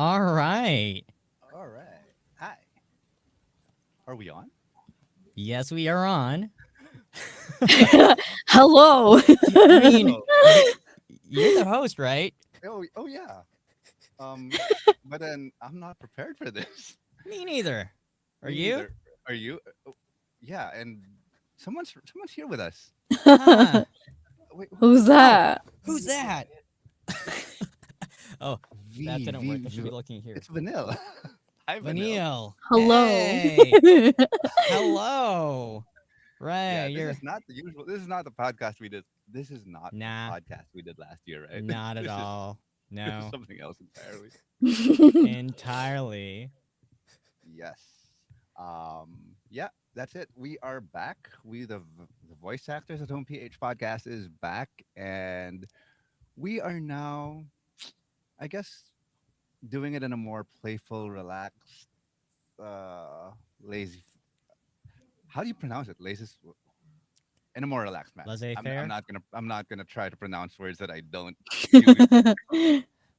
All right. All right. Hi. Are we on? Yes, we are on. Hello. I mean, Oh, you're the host, right? oh yeah. Um, but then I'm not prepared for this. Me neither. Are Me you? neither. Are you? Yeah, and someone's here with us. Huh. Wait, who? Who's Oh, that? who's that? Oh, that V didn't V. work. I should be looking here. It's Vanille. Hi, Vanille. Vanille. Hello. Hey. Hello. Right. Yeah, this You're is not the usual. This is not the podcast we did. This is not the nah, podcast we did last year, right? not at This is all. this is No. something else entirely. Entirely. Yes. Yeah, that's it. We are back. The voice actors at Home PH podcast is back, and we are now, I guess, doing it in a more playful, relaxed, lazy. How do you pronounce it? Lazy, in a more relaxed manner. Laissez I'm faire. not gonna try to pronounce words that I don't use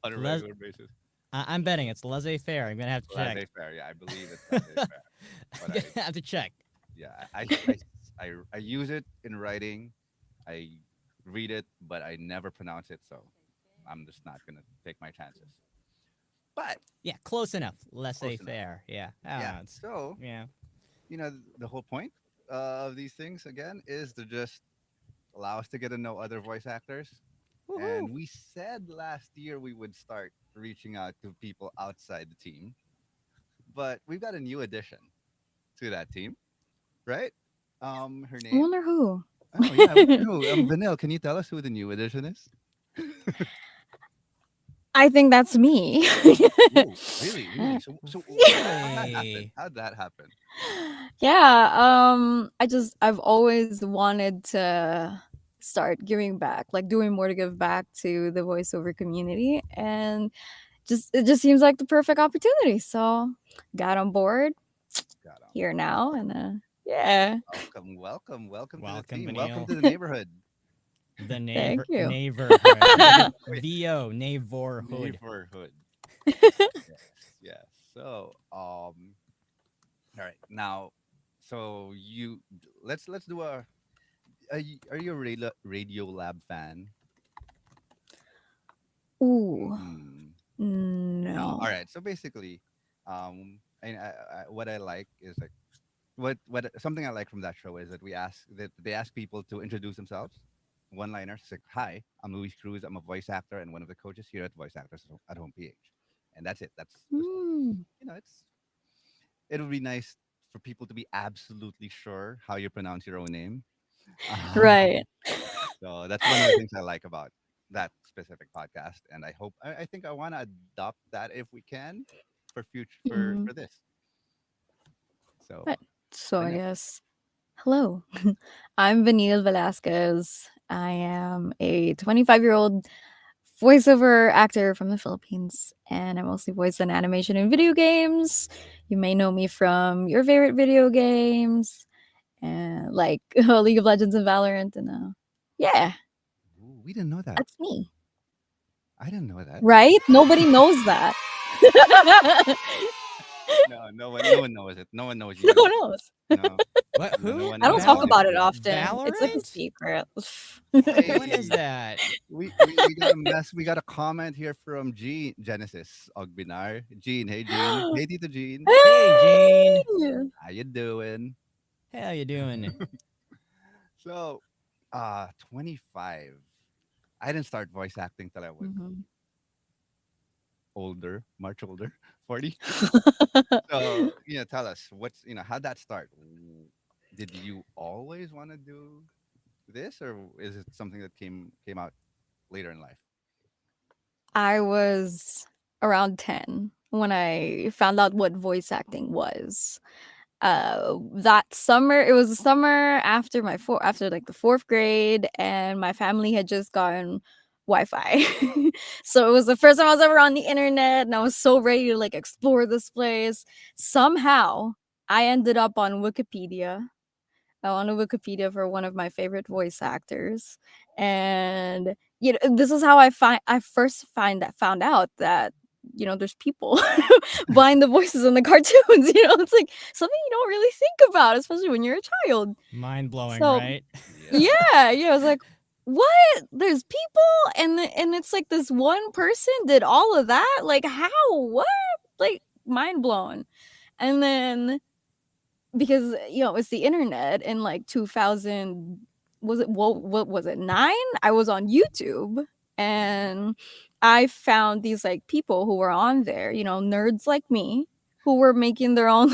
on a Les- regular basis. I'm betting it's laissez faire. I'm gonna have to check. Laissez faire. Yeah, I believe it's laissez faire. I'm But gonna have to check. yeah, I use it in writing. I read it, but I never pronounce it, so I'm just not gonna take my chances. But Yeah, close enough. Laissez close enough. faire. Yeah. Yeah. It's So yeah. the whole point of these things again is to just allow us to get to know other voice actors. Woohoo. And we said last year we would start reaching out to people outside the team, but we've got a new addition to that team, right? Her I name. wonder who. Oh yeah, I wonder who. Vanille, can you tell us who the new addition is? I think that's me. Ooh, really, really. So how'd that happen? Really? How'd that happen? Yeah, I've always wanted to start giving back, like doing more to give back to the voiceover community, and just it just seems like the perfect opportunity. So, got on board Got on here board. now, and yeah, Welcome, welcome, welcome to the Welcome, team. Welcome Vanille. to the neighborhood. The thank you. neighborhood. Wait, VO neighborhood. neighborhood. Yes, yes. So, all right. Now, so you let's do a. Are you a Radio Lab fan? Ooh, Mm, no. All no. right. So basically, and what I like is like what something I like from that show is that they ask people to introduce themselves. One liners like, "Hi, I'm Luis Cruz. I'm a voice actor and one of the coaches here at Voice Actors at Home PH," and that's it. That's just all. Mm, It would be nice for people to be absolutely sure how you pronounce your own name. right. So that's one of the things I like about that specific podcast, and I think I want to adopt that if we can for future Mhm. for this. So, Right. So I Vanille. guess hello. I'm Vanille Velasquez. I am a 25-year-old voiceover actor from the Philippines, and I mostly voice in animation and video games. You may know me from your favorite video games, and like League of Legends and Valorant, and yeah, Ooh, we didn't know that. that's me. I didn't know that. Right? Nobody knows that. No, no one knows it. No one knows No you. one knows. No, What? no Who? one I don't knows talk anything about about it you. often. It's like a Valorant? secret. What is Hey, that? we got a mess. We got a comment here from Gene Genesis Ogbinar. Gene, hey Gene, hey Tito Gene, Hey, Jane. Hey! how you doing? How you doing? So, 25. I didn't start voice acting till I was Mhm. older, much older, 40. So, tell us how'd that start? Did you always want to do this, or is it something that came out later in life? I was around 10 when I found out what voice acting was. That summer, it was the summer after after like the 4th grade, and my family had just gotten Wi-Fi. So it was the first time I was ever on the internet, and I was so ready to like explore this place. Somehow, I ended up on Wikipedia. On a Wikipedia for one of my favorite voice actors, and this is how I first found out that there's people behind the voices in the cartoons. It's like something you don't really think about, especially when you're a child. Mind blowing, So right? Yeah. yeah, I was like, what? There's people, and it's like this one person did all of that. Like how? What? Like mind blown. And then because it's the internet in like 2000, was it what was it 9, I was on YouTube, and I found these like people who were on there, nerds like me, who were making their own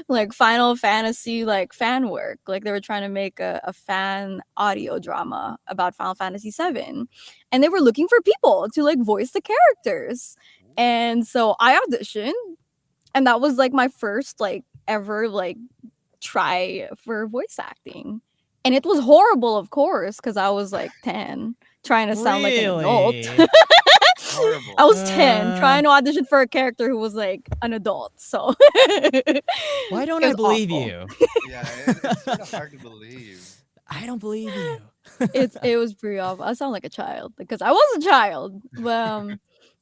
like Final Fantasy like fan work. Like they were trying to make a fan audio drama about Final Fantasy 7, and they were looking for people to like voice the characters. Ooh. And so I auditioned, and that was like my first like ever like try for voice acting. And it was horrible, of course, because I was like 10 trying to sound like an adult. Really? I Horrible. was 10 Uh, trying to audition for a character who was like an adult. So why it don't I was believe awful. you? Yeah, it's sort of hard to believe. I don't believe you. It was pretty awful. I sound like a child because I was a child. But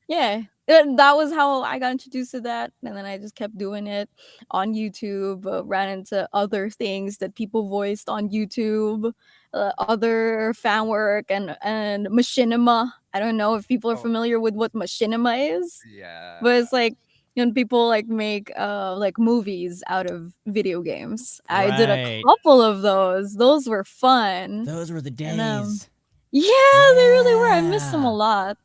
yeah, that was how I got introduced to that, and then I just kept doing it on YouTube. Ran into other things that people voiced on YouTube, other fan work, and machinima. I don't know if people are Oh, familiar with what machinima is, yeah. but it's like when people like make like movies out of video games. I did a Right. couple of those. Those were fun. Those were the And days. yeah, they really were. I miss them a Yeah. lot.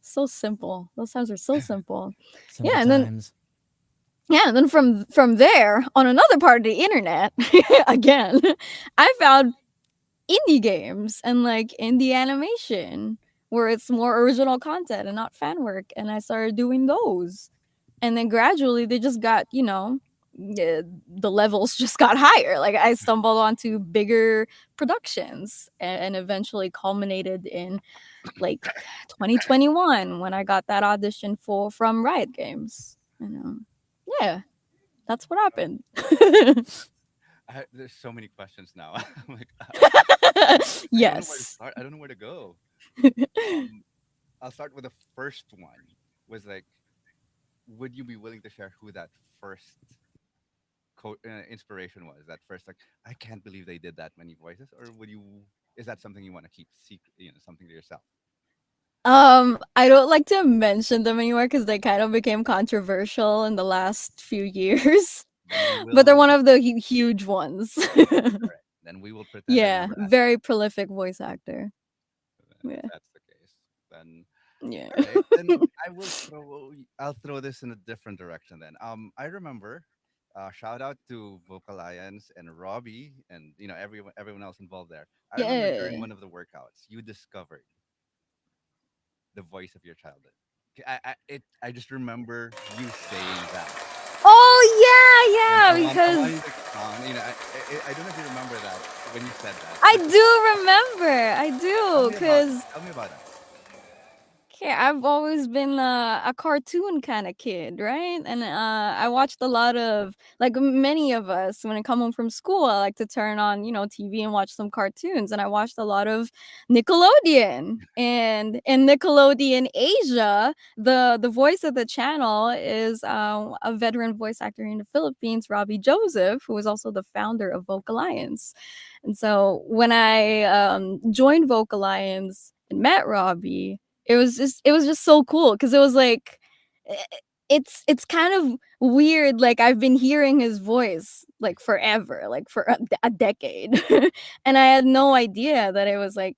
So simple. Those times are so simple. Simple Yeah, and then times. from there on another part of the internet, again, I found indie games and like indie animation where it's more original content and not fan work, and I started doing those. And then gradually they just got, the levels just got higher. Like I stumbled onto bigger productions, and eventually culminated in like 2021 when I got that audition for from Riot Games. And yeah, that's what happened. There's so many questions now. I'm like, I don't know where to Yes. start. I don't know where to go. Um, I'll start with the first one. Was like, would you be willing to share who that first inspiration was? That first, like, I can't believe they did that many voices, or would you? Is that something you want to keep secret? Something to yourself. I don't like to mention them anymore because they kind of became controversial in the last few years. Then we But they're will. one of the huge ones. All right. Then we will pretend I Yeah, never asked that. very prolific voice actor. If Yeah. that's the case, then Yeah. all right. Then I'll throw this in a different direction. Then I remember. Shout out to Vocal Alliance and Robbie and everyone else involved there. I remember during Yeah. one of the workouts, you discovered the voice of your childhood. I just remember you saying that. Oh And yeah, yeah, I want you because to expound. I don't know if you remember that when you said that. I But do remember. I tell do, me about it. because Tell me about it. okay, I've always been a cartoon kind of kid, right? And I watched a lot of, like many of us, when I come home from school, I like to turn on, TV and watch some cartoons. And I watched a lot of Nickelodeon. And in Nickelodeon Asia, the voice of the channel is a veteran voice actor in the Philippines, Robbie Joseph, who is also the founder of Vocal Alliance. And so when I joined Vocal Alliance and met Robbie, it was just so cool because it was like eh, it's kind of weird. Like I've been hearing his voice like forever, like for a decade, and I had no idea that it was like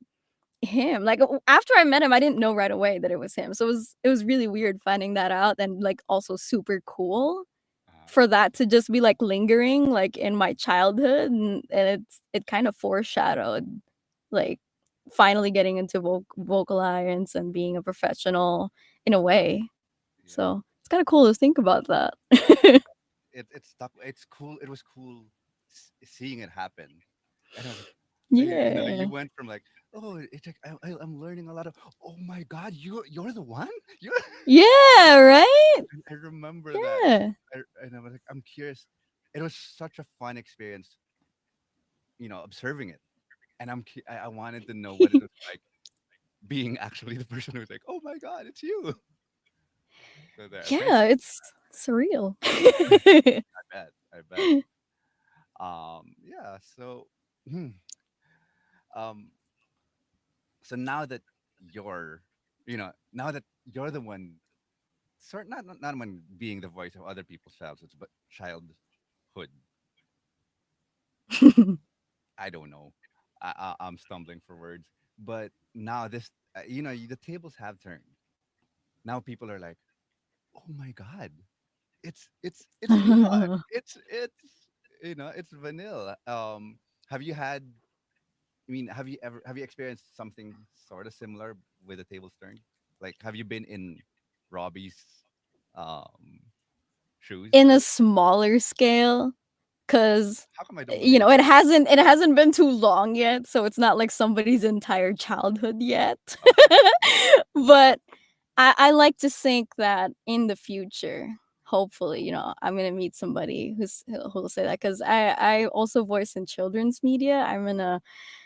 him. Like after I met him, I didn't know right away that it was him. So it was really weird finding that out, and like also super cool Uh, for that to just be like lingering like in my childhood, and it kind of foreshadowed like finally getting into vocal irons and being a professional in a way. yeah. So it's kind of cool to think about that. It stuck. It's cool. It was cool seeing it happen, and I was like, you Yeah. went from like, oh, it's like I'm learning a lot of. Oh my God, you're the one. You're. Yeah, right? I remember that, Yeah. and I was like, I'm curious. It was such a fun experience, observing it, and I wanted to know what it was like being actually the person who's like, oh my God, it's you. So there. Thanks. Yeah, it's surreal. I bet. I bet. Yeah. So, um, so now that you're, now that you're the one, not one being the voice of other people's childhoods, but childhood. I don't know. I'm stumbling for words. But now this, the tables have turned. Now people are like, oh my god, it's Neon. It's Vanilla. Have you had? I mean, have you experienced something sort of similar with the tables turned? Like, have you been in Robbie's um shoes? In a smaller scale, because How come I don't relate? it hasn't been too long yet, so it's not like somebody's entire childhood yet. Oh, But I like to think that in the future, hopefully, I'm gonna meet somebody who'll say that, because I also voice in children's media. I'm in a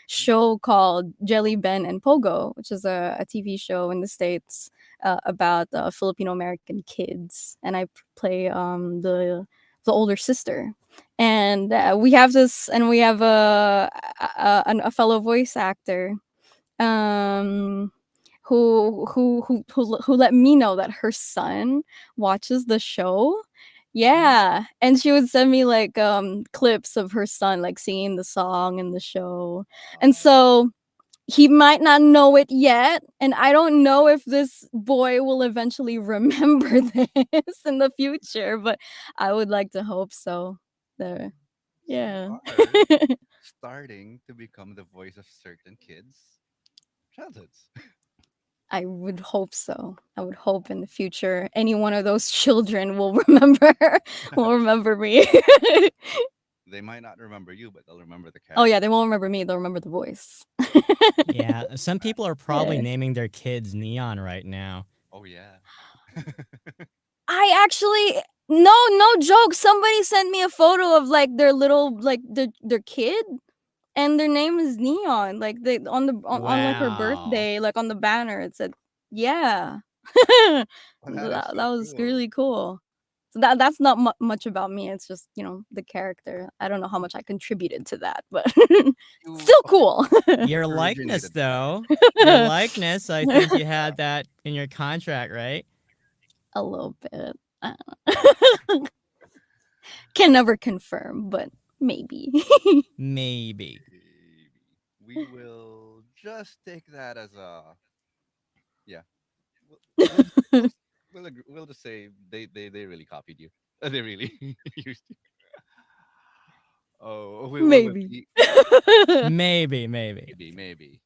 show called Jelly Ben and Pogo, which is a TV show in the States, about Filipino American kids, and I play the older sister. And we have a fellow voice actor, um who let me know that her son watches the show. mm, Yeah, and she would send me like clips of her son like singing the song in the show. And oh, so he might not know it yet, and I don't know if this boy will eventually remember this in the future, but I would like to hope so. There. so you Yeah. are starting to become the voice of certain kids' childhoods. I would hope so. I would hope in the future any one of those children will remember will remember me. They might not remember you, but they'll remember the Oh character. yeah, they won't remember me. They'll remember the voice. Yeah, some people are probably Yeah. naming their kids Neon right now. Oh yeah. I actually no joke. Somebody sent me a photo of like their little like their kid, and their name is Neon. Like they on like her Wow. birthday, like on the banner, it said, yeah. Oh, that is That so was cool. really cool. So that's not much about me. It's just the character. I don't know how much I contributed to that, but You still cool. Your likeness, originated the character. though. Your likeness, I think you had that in your contract, right? A little bit. I don't know. Can never confirm, but maybe. Maybe. Maybe. We will just take that as a yeah. We'll we'll we'll, we'll just say they really copied you. They really used you. Oh, we will Maybe. see. Maybe, maybe. Maybe.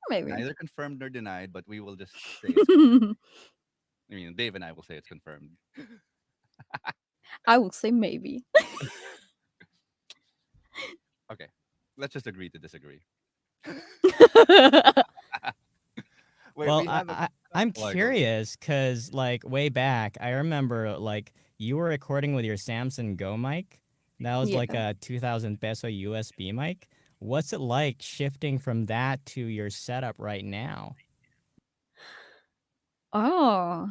Maybe. Neither confirmed nor denied, but we will just say it's. I mean, Dave and I will say it's confirmed. I will say maybe. Okay, let's just agree to disagree. Wait, Well, we have a. I'm Oh, go ahead. curious because, like, way back, I remember, like, you were recording with your Samsung Go mic. That was like Yeah. a 2000 peso USB mic. What's it like shifting from that to your setup right now? Oh.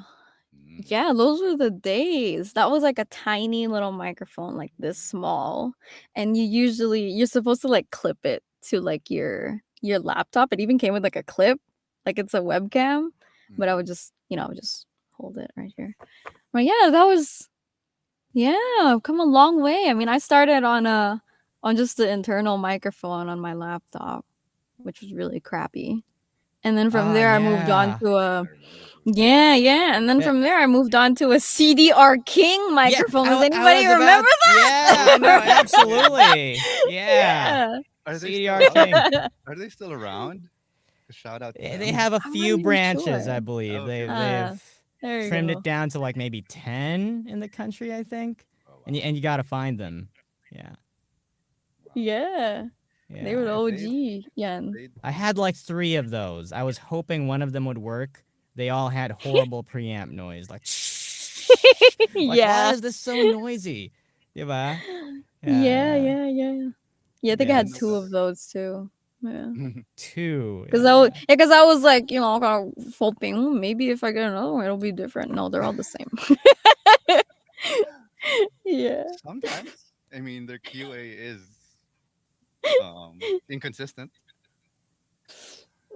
Mm, Yeah, those were the days. That was like a tiny little microphone, like this small. And you're supposed to like clip it to like your laptop. It even came with like a clip, like it's a webcam. But I mm. would just, I would just hold it right here. But yeah, that was yeah, I've come a long way. I mean, I started on just the internal microphone on my laptop, which was really crappy. And then from Ah, there I moved on yeah. to a I remember those days. yeah, and then Eh, from there I moved on to a CDR King Yeah, microphone. Does I anybody was about. remember Oh Yeah, no, yeah, that? yeah. absolutely. Yeah. Yeah. Are they still CDR out? King. Are they still around? Shout out to They them. have a I'm not few even branches, sure. I believe. Okay, okay. Uh, They've there you trimmed it go. down to like maybe 10 in the country, I think. Oh And wow, you got to find them. Yeah. wow. Yeah. They were the Yeah. OG. Yeah. They I had like 3 of those. I was hoping one of them would work. They all had horrible preamp noise like like why Yeah. is this so noisy? Yeah. Yeah, Yeah. yeah, yeah. Yeah, I think I yeah, Yeah, had no two better. of those too. Yeah. 2. Cause Yeah. I was like, kind of hoping maybe if I get another one, it'll be different. No, they're all the same. Yeah. Sometimes, I mean, their QA is inconsistent,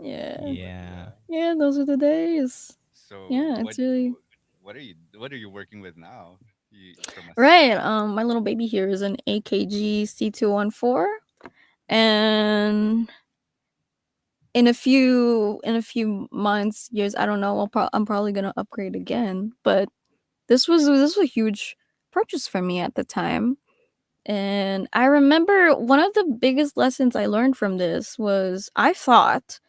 Yeah. but Yeah. yeah. Yeah, those are the days. So Yeah, it's really what are you working with now? From us. right. My little baby here is an AKG C214, and in a few months, years, I don't know. I'm probably gonna upgrade again. But this was a huge purchase for me at the time. And I remember one of the biggest lessons I learned from this was I thought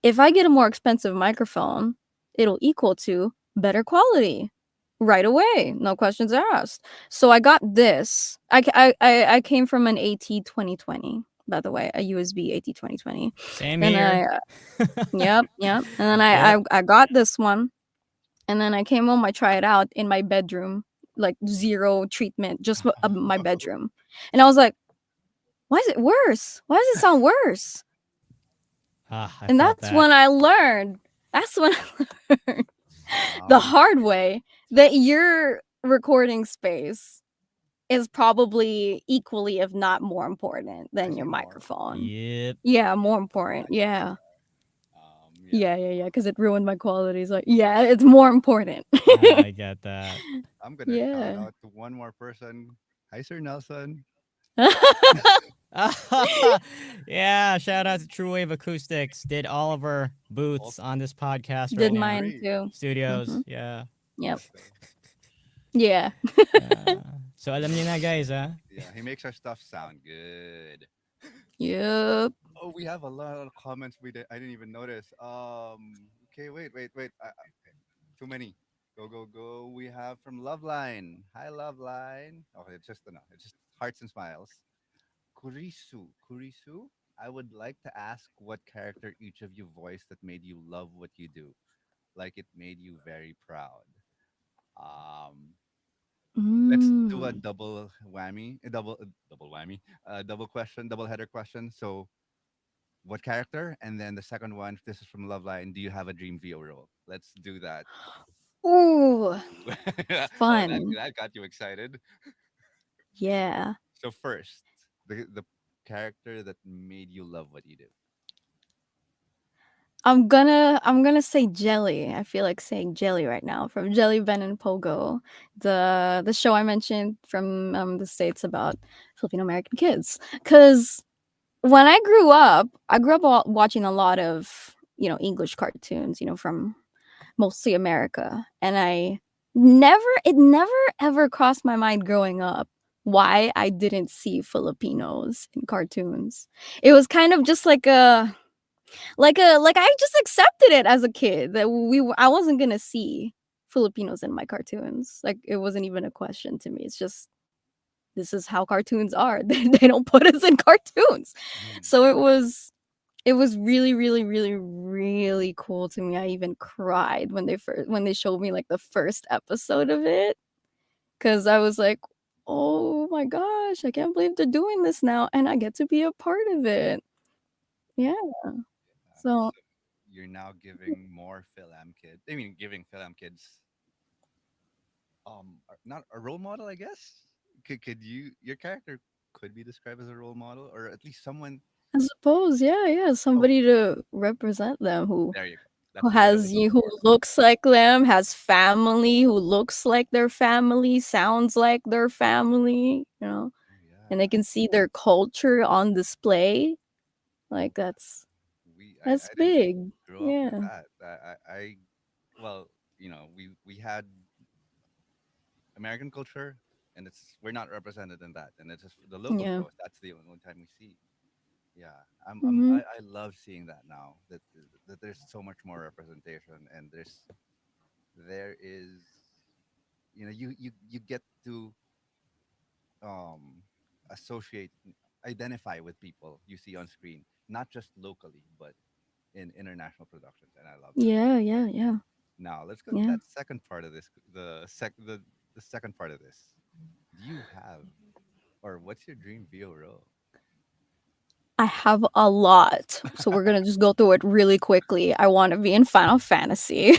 if I get a more expensive microphone, it'll equal to better quality right away, no questions asked. So I got this. I came from an AT 2020, by the way, a USB AT 2020. Same Then here. yep. And then Yep. I got this one, and then I came home. I tried it out in my bedroom, like zero treatment, just my bedroom, and I was like, why is it worse? Why does it sound worse? Ah, I And felt that's that. when I learned. That's when I learned the Um, hard way that your recording space is probably equally, if not more important I than your say more. microphone. Yep. Yeah, more I important. say more. Yeah. Yeah. Yeah. Because it ruined my quality. It's like, yeah, it's more important. I get that. I'm gonna shout Yeah. out to one more person. Hi, Sir Nelson. Yeah, shout out to True Wave Acoustics. Did all of our All booths on this podcast right Did all now. mine three. too. Studios. Hmm. Yeah. Yep. So Yeah. Yeah. So alam niyo na guys, ah. yeah, he makes our stuff sound good. Yep. Oh, we have a lot of comments. I didn't even notice. Okay, wait. Okay. Too many. Go. We have from Loveline. Hi, Loveline. Oh, it's just no. It's just hearts and smiles. Kurisu. I would like to ask what character each of you voiced that made you love what you do, like it made you very proud. Um, let's do a Mm. double whammy, double whammy, double question, double header question. So, what character? And then the second one, this is from Loveline. Do you have a dream VO role? Let's do that. Ooh, Ooh. Oh, that fun. that got you excited. Yeah. So first, the character that made you love what you do. I'm gonna say Jelly. I feel like saying Jelly right now from Jelly Ben and Pogo, the show I mentioned from the states about Filipino American kids. Cause when I grew up watching a lot of English cartoons, from mostly America, and it never ever crossed my mind growing up why I didn't see Filipinos in cartoons. It was kind of just like I just accepted it as a kid that I wasn't gonna see Filipinos in my cartoons. Like it wasn't even a question to me. It's just this is how cartoons are. They don't put us in cartoons. Mhm. So it was really, really, really, really cool to me. I even cried when they showed me like the first episode of it because I was like, oh my gosh, I can't believe they're doing this now, and I get to be a part of it. Yeah. So So you're now giving more Philam kids. I mean, giving Philam kids not a role model, I guess. Could your character could be described as a role model, or at least someone. I suppose, yeah, Oh, somebody to represent them there you go. who That's the word I was has you looking who for. looks like them, has family, who looks like their family, sounds like their family, Oh and they yeah, can see their culture on display. Like that's I didn't big. grow up with Yeah. that. Well, we had American culture, and we're not represented in that, and it's just the local Yeah. shows. That's the only time we see. Yeah, Mhm. I love seeing that now that there's so much more representation, and there is you get to um associate identify with people you see on screen, not just locally but in international productions, and I love that. Yeah. Now let's go to Yeah. that second part of this, the second part of this. Do you have, or what's your dream VO role? I have a lot. So we're going to just go through it really quickly. I want to be in Final Fantasy.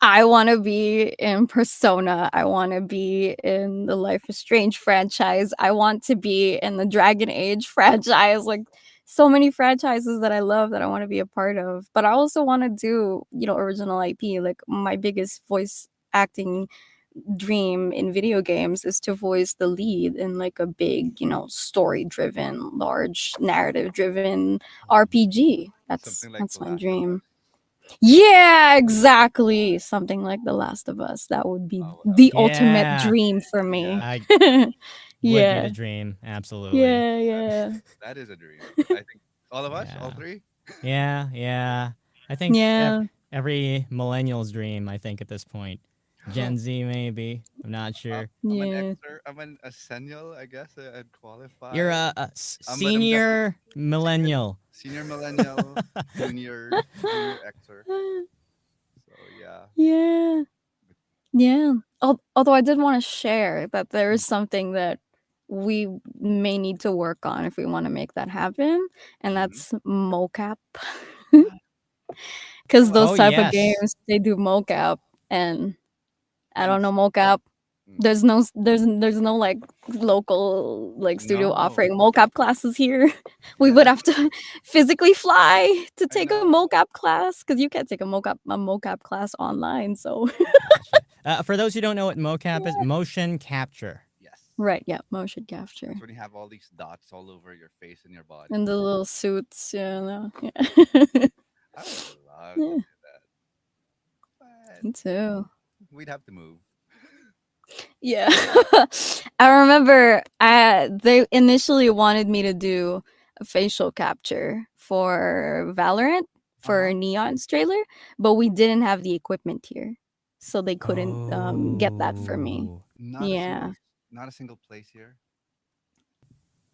I I want to be in Persona. I want to be in the Life is Strange franchise. I want to be in the Dragon Age franchise. Like so many franchises that I love that I want to be a part of. But I also want to do, original IP. Like my biggest voice acting dream in video games is to voice the lead in like a big, story driven, large narrative driven RPG. That's Something like that's The my Last of Us. dream. Yeah, exactly. Something like The Last of Us. That would be That would the be ultimate Yeah, dream for yeah. me. I would be the Yeah. dream. Absolutely. Yeah, That yeah. that is a dream. I think all of us, all Yeah. three. Yeah, yeah. I think Yeah. every millennial's dream, I think, at this point. Oh, Gen Z, maybe. I'm not sure. I'm an Yeah. Xer. I'm an a senial, I guess. I'd You're qualify. I'm definitely senior senior millennial. senior millennial, junior Xer. So yeah. Yeah. Yeah. Although I did want to share that there Mm, is something that we may need to work on if we want to make that happen, and mhm. that's mocap. What? Because What? Oh, those type of yes. games, they do mocap, and I And don't know mocap. mm, There's no like local like studio no, offering mocap classes here. We yeah, would that's have to physically fly to I take a know. mocap class because you can't take a mocap class online. So Gotcha. For those who don't know what mocap is, motion capture. Yes, right, yeah, motion that's capture when you have all these dots all over your face and your body. and the little suits. Yeah, no, Yeah, yeah. I would love to Yeah, do that, but me too. we'd have to move. Yeah. I remember they initially wanted me to do a facial capture for Valorant Uh for huh. Neon's trailer, but we didn't have the equipment here. So they couldn't get that for me. Oh, Not a Yeah. single, not a single place here.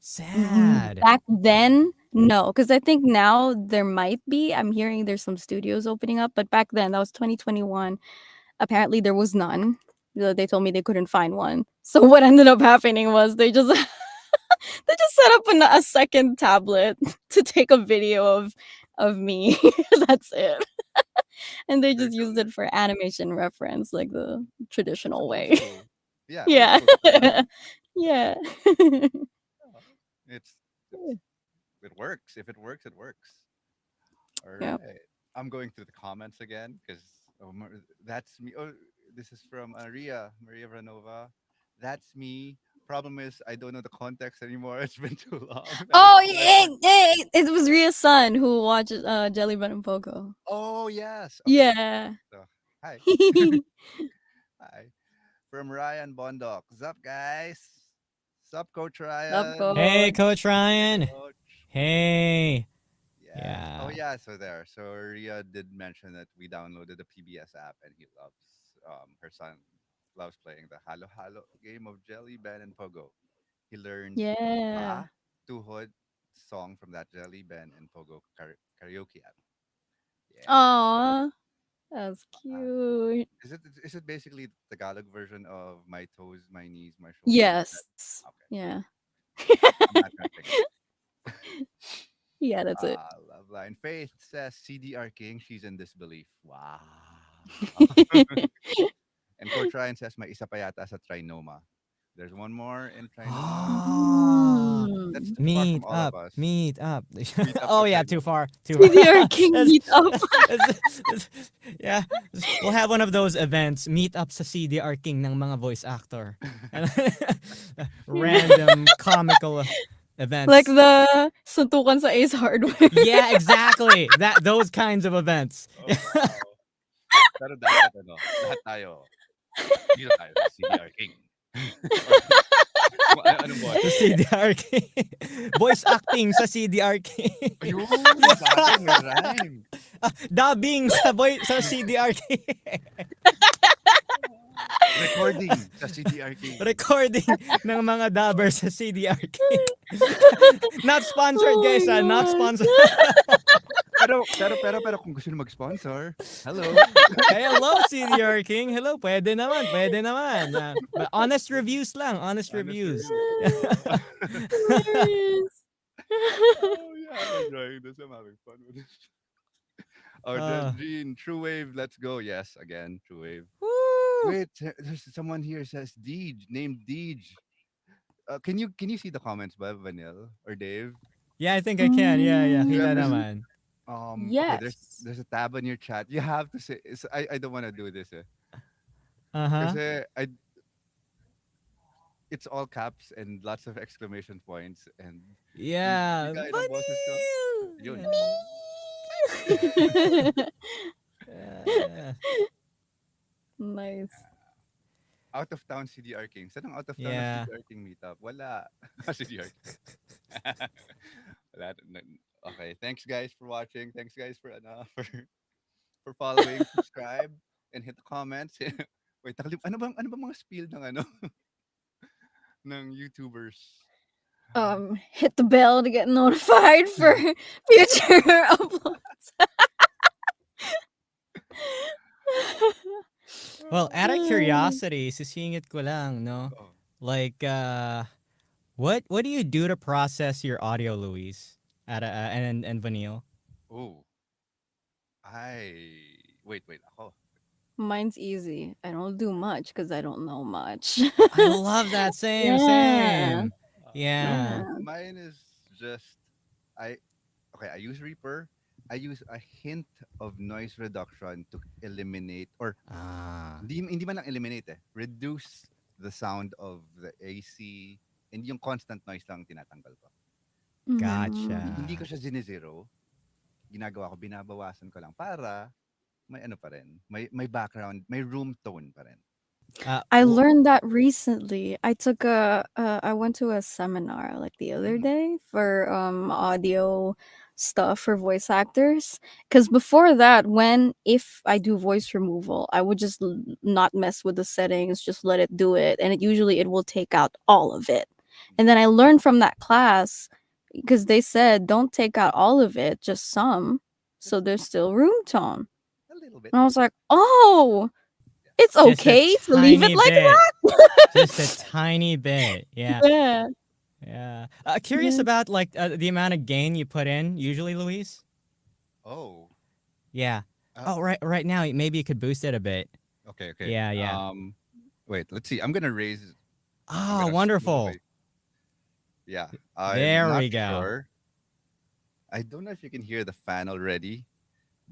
sad. Back then, no, because I think now there might be. I'm hearing there's some studios opening up, but back then, that was 2021. Apparently, there was none. They told me they couldn't find one. So what ended up happening was they just they just set up a second tablet to take a video of me. That's it. And they They're just used doing it. it for animation reference, like the It's traditional old way. school. Yeah, old Yeah. school style. Yeah. Uh, it's it works. If it works, it works. All Yeah. right. I'm going through the comments again because that's me. Oh, this is from Maria Vranova. That's me. Problem is, I don't know the context anymore. It's been too long. That was Oh, the best part. it was Ria's son who watches Jelly Bean and Poco. Oh yes. Okay. Yeah. So hi, hi. From Ryan Bondok. Sup guys? Sup Coach Love Ryan? Hey, coach. Coach Ryan. Coach. Hey. Yes. Oh Yeah. yeah. So there. So Ria did mention that we downloaded the PBS app, and he loves. Her son loves playing the Halo Halo game of Jelly, Ben, and Pogo. He learned Yeah. Ma Tuhod song from that Jelly, Ben, and Pogo karaoke app. Yeah. Aw, that's Uh, cute. is it basically the Tagalog version of my toes, my knees, my shoulders? Yes. Okay. Yeah. I'm not gonna sing it. Yeah, that's it. Love line. Faith says CDR King. She's in disbelief. Wow. And Coach Ryan says may isa pa yata sa Trinoma. There's one more in Trinoma. Ah, That's Mm. too far from meet all of up, us. meet up. Meet up Oh sa yeah, too Trinoma. far, too far. CDR King It's- meet up. yeah, we'll have one of those events. Meet up sa CDR King ng mga voice actor. Random comical Like events. the suntukan sa Ace Hardware. Yeah, exactly. Those kinds of events. Oh, wow. Pero dapat ano, lahat tayo. Dito tayo sa CDR King. Anong Sa boses? CDR King. Voice acting sa CDR King. Ayun, bagay, may rhyme. Dubbing sa CDR King. Recording sa CDR King. Recording ng mga dubbers sa CDR King. Not sponsored Oh guys, my not God. sponsored. Pero kung gusto nyo mag-sponsor, hello. Hello CDR King. Hello, pwede naman, pwede naman. But honest reviews lang, honest reviews. Hilarious. Oh yeah, I'm enjoying this. I'm having fun with this. Or the Uh, Gene, True Wave, let's go. Yes, again, True Wave. woo! Wait, there's someone here says Deej, named Deej. Can you see the comments by Vanille or Dave? Yeah, I think I can. Yeah, yeah. Yeah, Kita Mm, there's naman. okay, there's yes. there's a tab on your chat. You have to say I don't want to do this Uh-huh. kasi it's all caps and lots of exclamation points and hindi Yeah. kaya ng boses ko. Yun. Vanille. Yeah. Nice. Out of town CDR King. Saan ang out of town ng Yeah. CDR King meetup? Wala. CDR King. Wala. Okay, thanks guys for watching. Thanks guys for for following, subscribe, and hit the comments. Wait, ano bang mga spiel ng ng YouTubers? Hit the bell to get notified for future uploads. Well, out of curiosity, sisingit ko lang, no? Oh, Like, what do you do to process your audio, Luis? And Vanille? oh, wait, ako. Mine's easy. I don't do much because I don't know much. I love that. Same, Yeah. same. Yeah. Yeah. Mine is just I okay, I use Reaper. I use a hint of noise reduction to eliminate or Ah, hindi man lang eliminate reduce the sound of the AC and yung constant noise lang tinatanggal ko. Mhm. Hindi ko gotcha. siya zero. Ginagawa ko, binabawasan ko lang para may ano pa rin, may background, may room tone pa rin. I W- learned that recently. I went to a seminar like the other Mm, day for audio stuff for voice actors. Because before that, when if I do voice removal, I would just not mess with the settings, just let it do it, and it will take out all of it. And then I learned from that class because they said don't take out all of it, just some, so just there's still room tone. a little bit. And I was like, oh, Yeah. it's just a okay to leave it tiny like bit. Just a that. tiny bit. Yeah. Yeah. Yeah. Curious Yeah. about like the amount of gain you put in usually, Luis? Oh. Yeah. Uh, Oh, right now maybe you could boost it a bit. okay. Yeah, yeah. Wait, let's see. I'm Oh, gonna slow wonderful. my yeah. I'm There not we go. sure. I don't know if you can hear the fan already,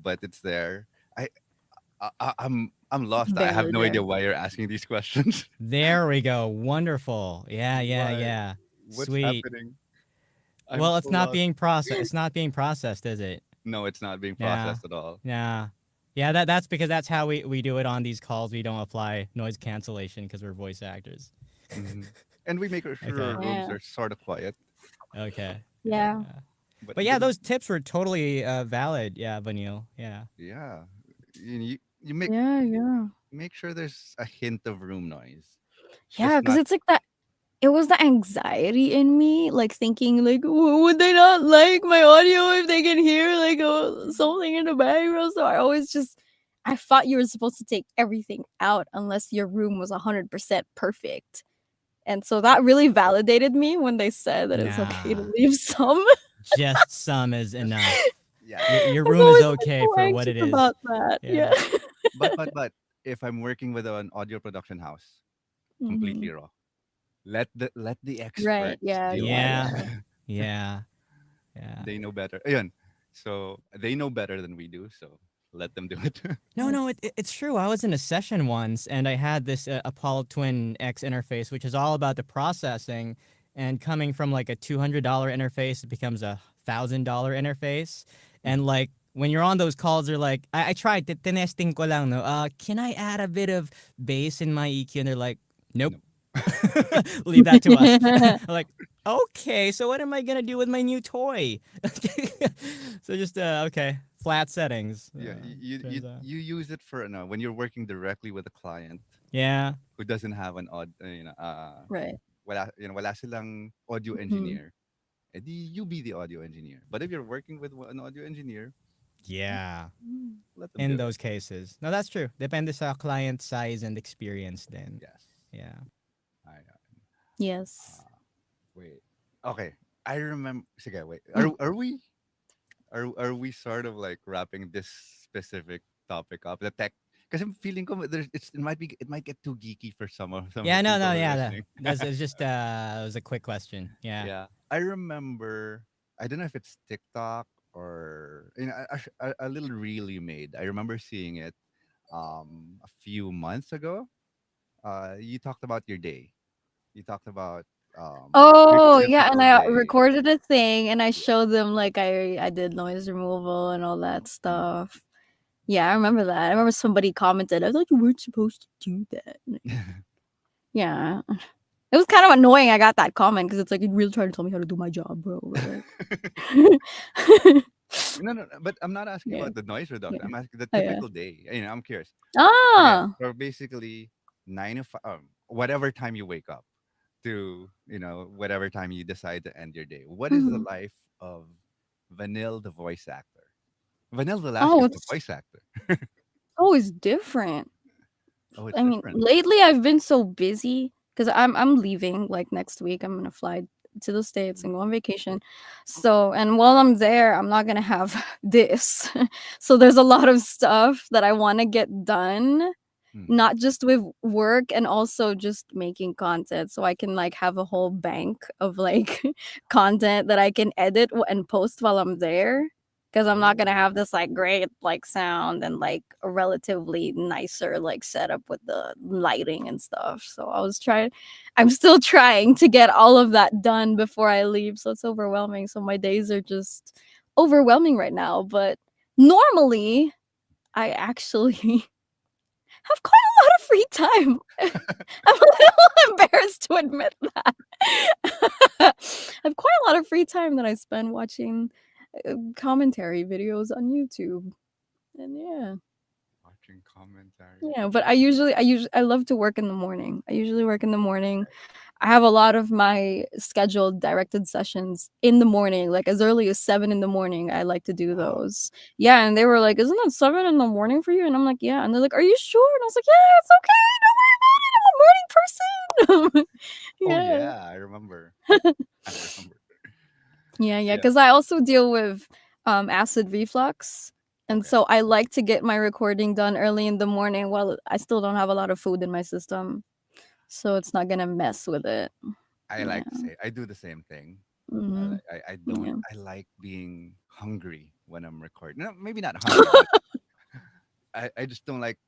but it's there. I, I'm It's lost. I have barely no there. idea why you're asking these questions. There we go. Wonderful. Yeah, yeah, Why? yeah. What's Sweet. happening? I'm Well, so it's not lost. being processed. It's not being processed, is it? No, it's not being Yeah. processed at all. Yeah. Yeah, that's because that's how we do it on these calls. We don't apply noise cancellation because we're voice actors. Hmm. And we make sure Okay. our rooms Yeah. are sort of quiet. Okay. Yeah, Yeah. yeah. But But yeah, those tips were totally valid. Yeah, Vanille. Yeah. yeah, you make Yeah, yeah. make sure there's a hint of room noise. Yeah, Just because not it's like that it was the anxiety in me, like thinking like, would they not like my audio if they can hear like something in the background? So I always just I thought you were supposed to take everything out unless your room was 100% perfect. And so that really validated me when they said that it's okay to Nah. leave some. Just some is enough. yeah. Your I've room is always been okay so for what anxious it is. about that. Yeah. Yeah. But if I'm working with an audio production house, completely Mhm. raw. Let the Right. experts Yeah, deal yeah, with it. Yeah. yeah. Yeah. Yeah. They know better. Ayun. So they know better than we do. So let them do it. No, no, Yes. it's true. I was in a session once and I had this Apollo Twin X interface, which is all about the processing. And coming from like a $200 interface, it becomes a $1,000 interface. And like when you're on those calls, they're like, I tried, tinesting ko lang, no? Can I add a bit of bass in my EQ? And they're like, nope. No. Leave that to us. I'm like, okay, so what am I gonna do with my new toy? So just okay, flat settings. Yeah, Turns out. you use it for when you're working directly with a client Yeah. who doesn't have an Right. wala silang audio Mhm. engineer. You be the audio engineer. But if you're working with an audio engineer, Yeah. let them In do it. those cases. No, that's true. Depende sa client size and experience then. Yes. Yeah. I Yes. wait. Okay. I remember. Sige, wait. Mm. Are we? are we sort of like wrapping this specific topic up? The tech, because I'm feeling it might get too geeky for some of the Yeah, no, people no, who are yeah. listening. That's it's just it was a quick question. Yeah. Yeah, I remember. I don't know if it's TikTok or a little reel you made. I remember seeing it a few months ago. You talked about your day. You talked about Oh, your yeah, and typical I day. recorded a thing and I showed them like I did noise removal and all that Mm. stuff. Yeah, I remember that. I remember somebody commented, "I thought you weren't supposed to do that." Yeah. It was kind of annoying I got that comment because it's like, "You're really trying to tell me how to do my job, bro." But like No, but I'm not asking Yeah, about the noise reduction. yeah. I'm asking the Oh, yeah. typical day. I'm curious. Yeah. Ah! So basically, 9 to 5, whatever time you wake up to, whatever time you decide to end your day. What is the Mhm. life of Vanille, the voice actor? Vanille Oh, Velasquez, the it's voice actor. always different. Oh, it's I mean, different. lately I've been so busy because I'm leaving like next week. I'm gonna fly to the States and go on vacation. So, and while I'm there, I'm not gonna have this. So there's a lot of stuff that I want to get done, Hmm. not just with work and also just making content so I can like have a whole bank of like content that I can edit and post while I'm there, because I'm not gonna Oh. have this like great like sound and like a relatively nicer like setup with the lighting and stuff. So I'm still trying to get all of that done before I leave. So it's overwhelming. So my days are just overwhelming right now. But normally I actually have quite a lot of free time. I'm a little embarrassed to admit that. I have quite a lot of free time that I spend watching commentary videos on YouTube. And yeah. Watching commentary. Yeah, but I love to work in the morning. I usually work in the morning. I have a lot of my scheduled directed sessions in the morning, like as early as 7 in the morning. I like to do Wow. those. Yeah, and they were like, "Isn't that 7 in the morning for you?" And I'm like, "Yeah." And they're like, "Are you sure?" And I was like, "Yeah, it's okay. Don't worry about it. I'm a morning person." Oh Yeah. yeah, I remember. I remember. Yeah, yeah, Yeah. because I also deal with acid reflux. And Okay. so I like to get my recording done early in the morning while I still don't have a lot of food in my system. So it's not gonna mess with it. I Yeah. like to say I do the same thing. Hmm. I don't. Yeah. I like being hungry when I'm recording. No, maybe not hungry, but I just don't like.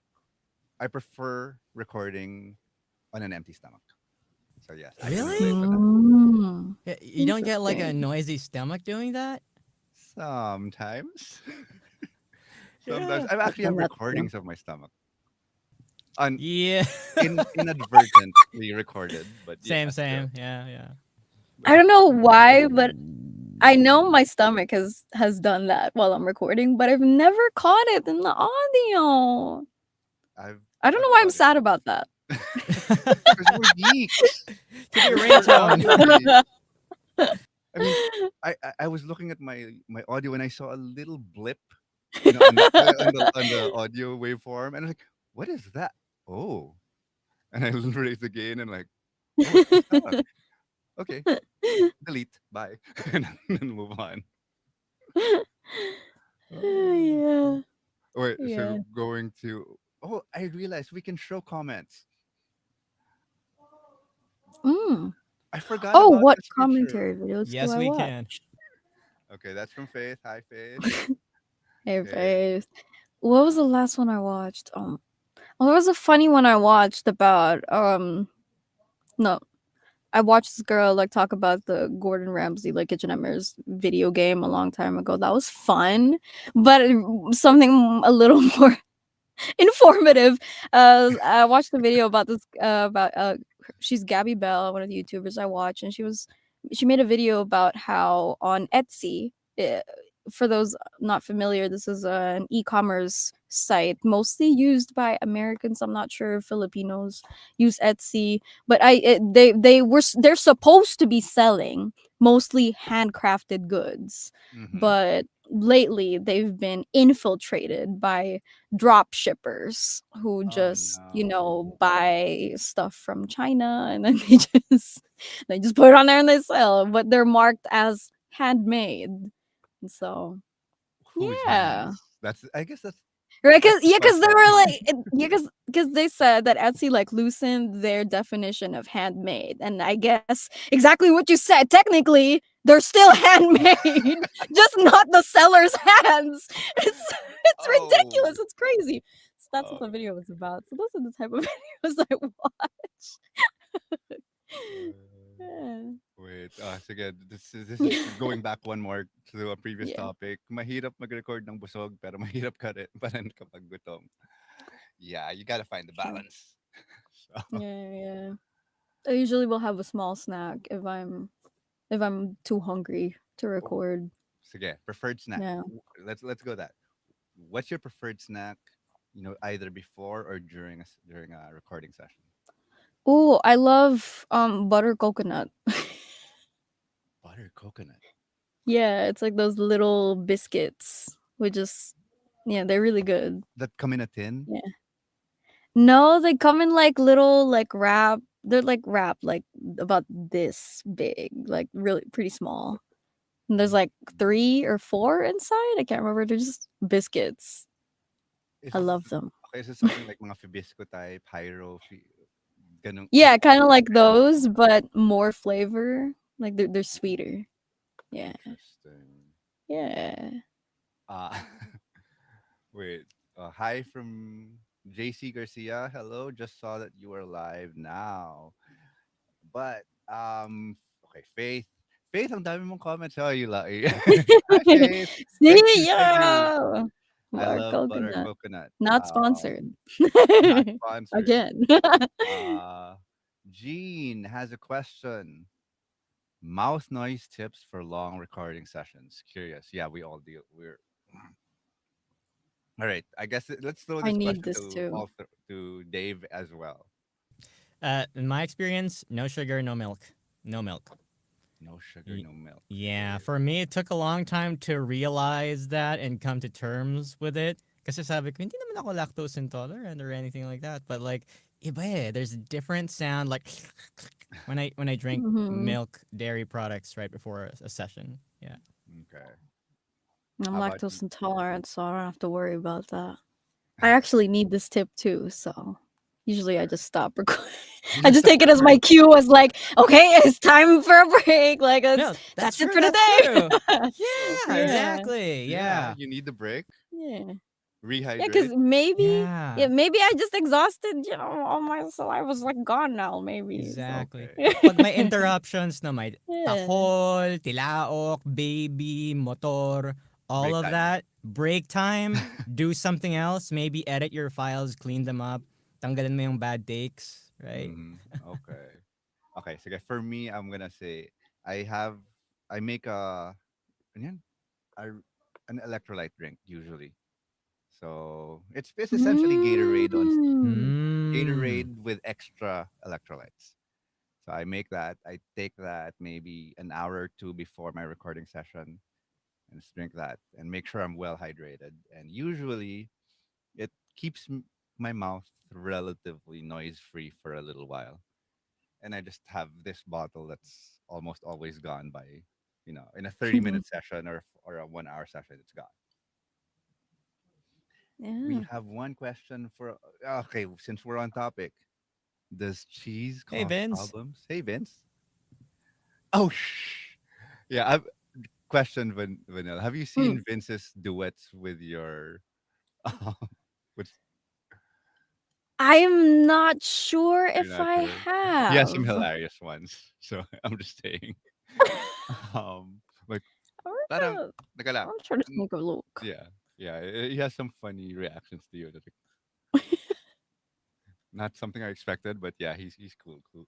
I prefer recording on an empty stomach. So yes, I can Really? relate to that. Mm. You don't get like a Interesting. noisy stomach doing that? Sometimes, sometimes Yeah. I I've actually done have that too. recordings of my stomach, un Yeah. inadvertently recorded. But Same, yes, same. Yeah, yeah. I don't know why, but I know my stomach has done that while I'm recording, but I've never caught it in the audio. I've I don't I've know why I'm caught it sad about that. because we're geeks. Should be a We're ringtone. audio geeks. I mean, I was looking at my audio and I saw a little blip, on the audio waveform, and I was like, "What is that?" Oh, and I raised again and like, "Oh, it's my stomach." Okay, delete, bye, and then move on. Oh. Yeah. Wait, Yeah. so going to. Oh, I realized we can show comments. Mm. I forgot Oh, about what this commentary feature. videos do Yes, I we can. watch? Okay, that's from Faith. Hi, Faith. Hey, Okay. face. What was the last one I watched? Oh, there was a funny one I watched about no, I watched this girl like talk about the Gordon Ramsay like Kitchen Nightmares video game a long time ago. That was fun, but something a little more informative. I watched the video about this about she's Gabby Bell, one of the YouTubers I watch, and she made a video about how on Etsy. For those not familiar, this is an e-commerce site mostly used by Americans. I'm not sure if Filipinos use Etsy, but they're supposed to be selling mostly handcrafted goods, Mm-hmm. but lately they've been infiltrated by drop shippers who Oh just no. buy stuff from China and then they just put it on there and they sell, but they're marked as handmade. So Whose Yeah. hands? That's I guess Right, that's cause the yeah, cause they question. were like, yeah, cause they said that Etsy like loosened their definition of handmade, and I guess exactly what you said. Technically, they're still handmade, just not the seller's hands. It's Oh, ridiculous. It's crazy. So that's what oh, the video was about. So those are the type of videos I watch. uh, Yeah. wait. Sige, this is going back one more to a previous Yeah. topic. Mahirap mag-record ng busog, pero mahirap ka rin pa rin kapag gutom. Yeah, you gotta find the True. balance. So, Yeah. Yeah. I usually will have a small snack if I'm too hungry to oh, record. sige, preferred snack. Yeah. Let's go that. What's your preferred snack? Either before or during a recording session. Oh, I love butter coconut. Butter coconut. Yeah, it's like those little biscuits. Which is yeah, they're really good. That come in a tin. Yeah. No, they come in like little like wrap. They're like wrapped like about this big, like really pretty small. And there's Mm. like 3 or 4 inside. I can't remember. They're just biscuits. Is I it love them. okay? Is it something like mga Fibisco type, Hyro, ganun? Yeah, kind of like Okay. those, but more flavor. Like they're sweeter. Yeah. Interesting. Yeah. Uh wait. Hi from JC Garcia. Hello. Just saw that you are live now. But okay, Faith. Faith, ang dami mong comments. Oh, you like. Hi, Faith. Thank you. See Thank you. ya. I Butter love butter coconut. coconut. Not sponsored. Not sponsored. Again. Uh, Jean has a question. Mouth noise tips for long recording sessions. Curious. Yeah, we all do. We're all right. I guess let's throw I this need question this too. to Dave as well. In my experience, no sugar, no milk. No milk. No sugar, Y- no milk. Yeah, Weird. for me, it took a long time to realize that and come to terms with it. Kasi sabi ko, hindi naman ako lactose intolerant or anything like that. But like, iba eh. There's a different sound like when I drink Mhm. milk dairy products right before a session. Yeah. Okay. I'm How about lactose you? intolerant, so I don't have to worry about that. I actually need this tip too, so usually I just stop recording. You I just just stop take it as my recording. cue as like, okay, it's time for a break. Like No, that's that's it true. for That's today. true. Yeah, Yeah. exactly. Yeah, Yeah. you need the break. Yeah. Yeah, Rehydrate. because maybe Yeah. yeah, maybe I just exhausted, all my saliva's like gone now, maybe. So Exactly. Okay. Pag may interruptions na may yeah. tahol, tilaok, baby, motor, all Break of time. that, break time, do something else, maybe edit your files, clean them up, tanggalin mo yung bad takes, right? Okay. Okay. So for me, I'm gonna say I have I make ano yan? A, an electrolyte drink usually. So it's essentially Gatorade on Mm. Hmm. Gatorade with extra electrolytes. So I make that. I take that maybe an hour or two before my recording session and just drink that and make sure I'm well hydrated. And usually it keeps my mouth relatively noise free for a little while. And I just have this bottle that's almost always gone by, in a 30-minute session or a 1 hour session, it's gone. We Yeah. have one question for, okay, since we're on topic. Does cheese Hey cause Vince. problems? Hey, Vince. Oh, yeah. I've questioned Vanilla. Have you Mm. seen Vince's duets with your, um, with, I'm not sure you're if not I sure? He has some have. hilarious ones. So I'm just saying. Like, I'm parang, gonna, teka lang. I'm trying to Mm, take a look. Yeah. Yeah. He has some funny reactions to you. Not something I expected, but yeah, he's cool. Cool.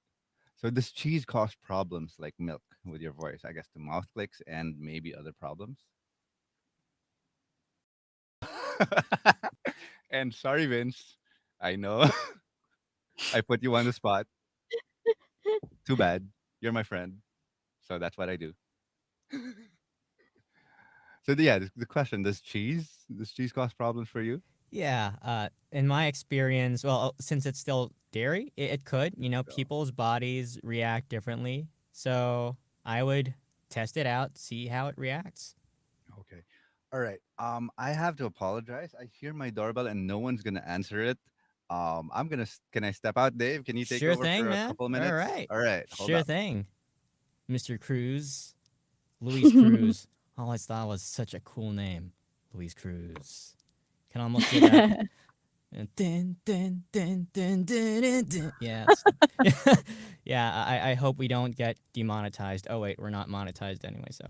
So does cheese cause problems like milk with your voice? I guess the mouth clicks and maybe other problems. And sorry, Vince. I know I put you on the spot. Too bad. You're my friend. So that's what I do. So yeah, the question: Does cheese cause problems for you? Yeah, in my experience, well, since it's still dairy, it could. So, People's bodies react differently. So I would test it out, see how it reacts. okay. All right. I have to apologize. I hear my doorbell and no one's gonna answer it. I'm gonna. Can I step out, Dave? Can you take Sure over thing, for a man. couple All minutes? right. All right. Hold Sure up. thing, Mr. Cruz. Luis Cruz. I always thought was such a cool name. Luis Cruz. Can almost hear that. Dun, dun, dun, dun, dun, dun, dun. Yeah. Yeah, I hope we don't get demonetized. Oh, wait, we're not monetized anyway, so.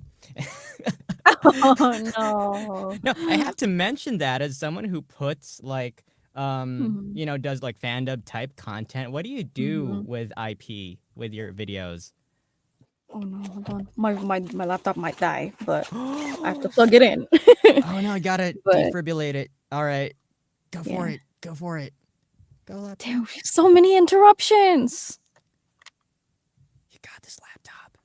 Oh No, I have to mention that as someone who puts like no. does like fandub type content. What do you do Mhm. with IP with your videos? Oh no, hold on. My laptop might die, but I have to Oh plug it in. no, I gotta But defibrillate it. All right, go for yeah. it. Go for it. Go laptop. Damn, so many interruptions. You got this laptop.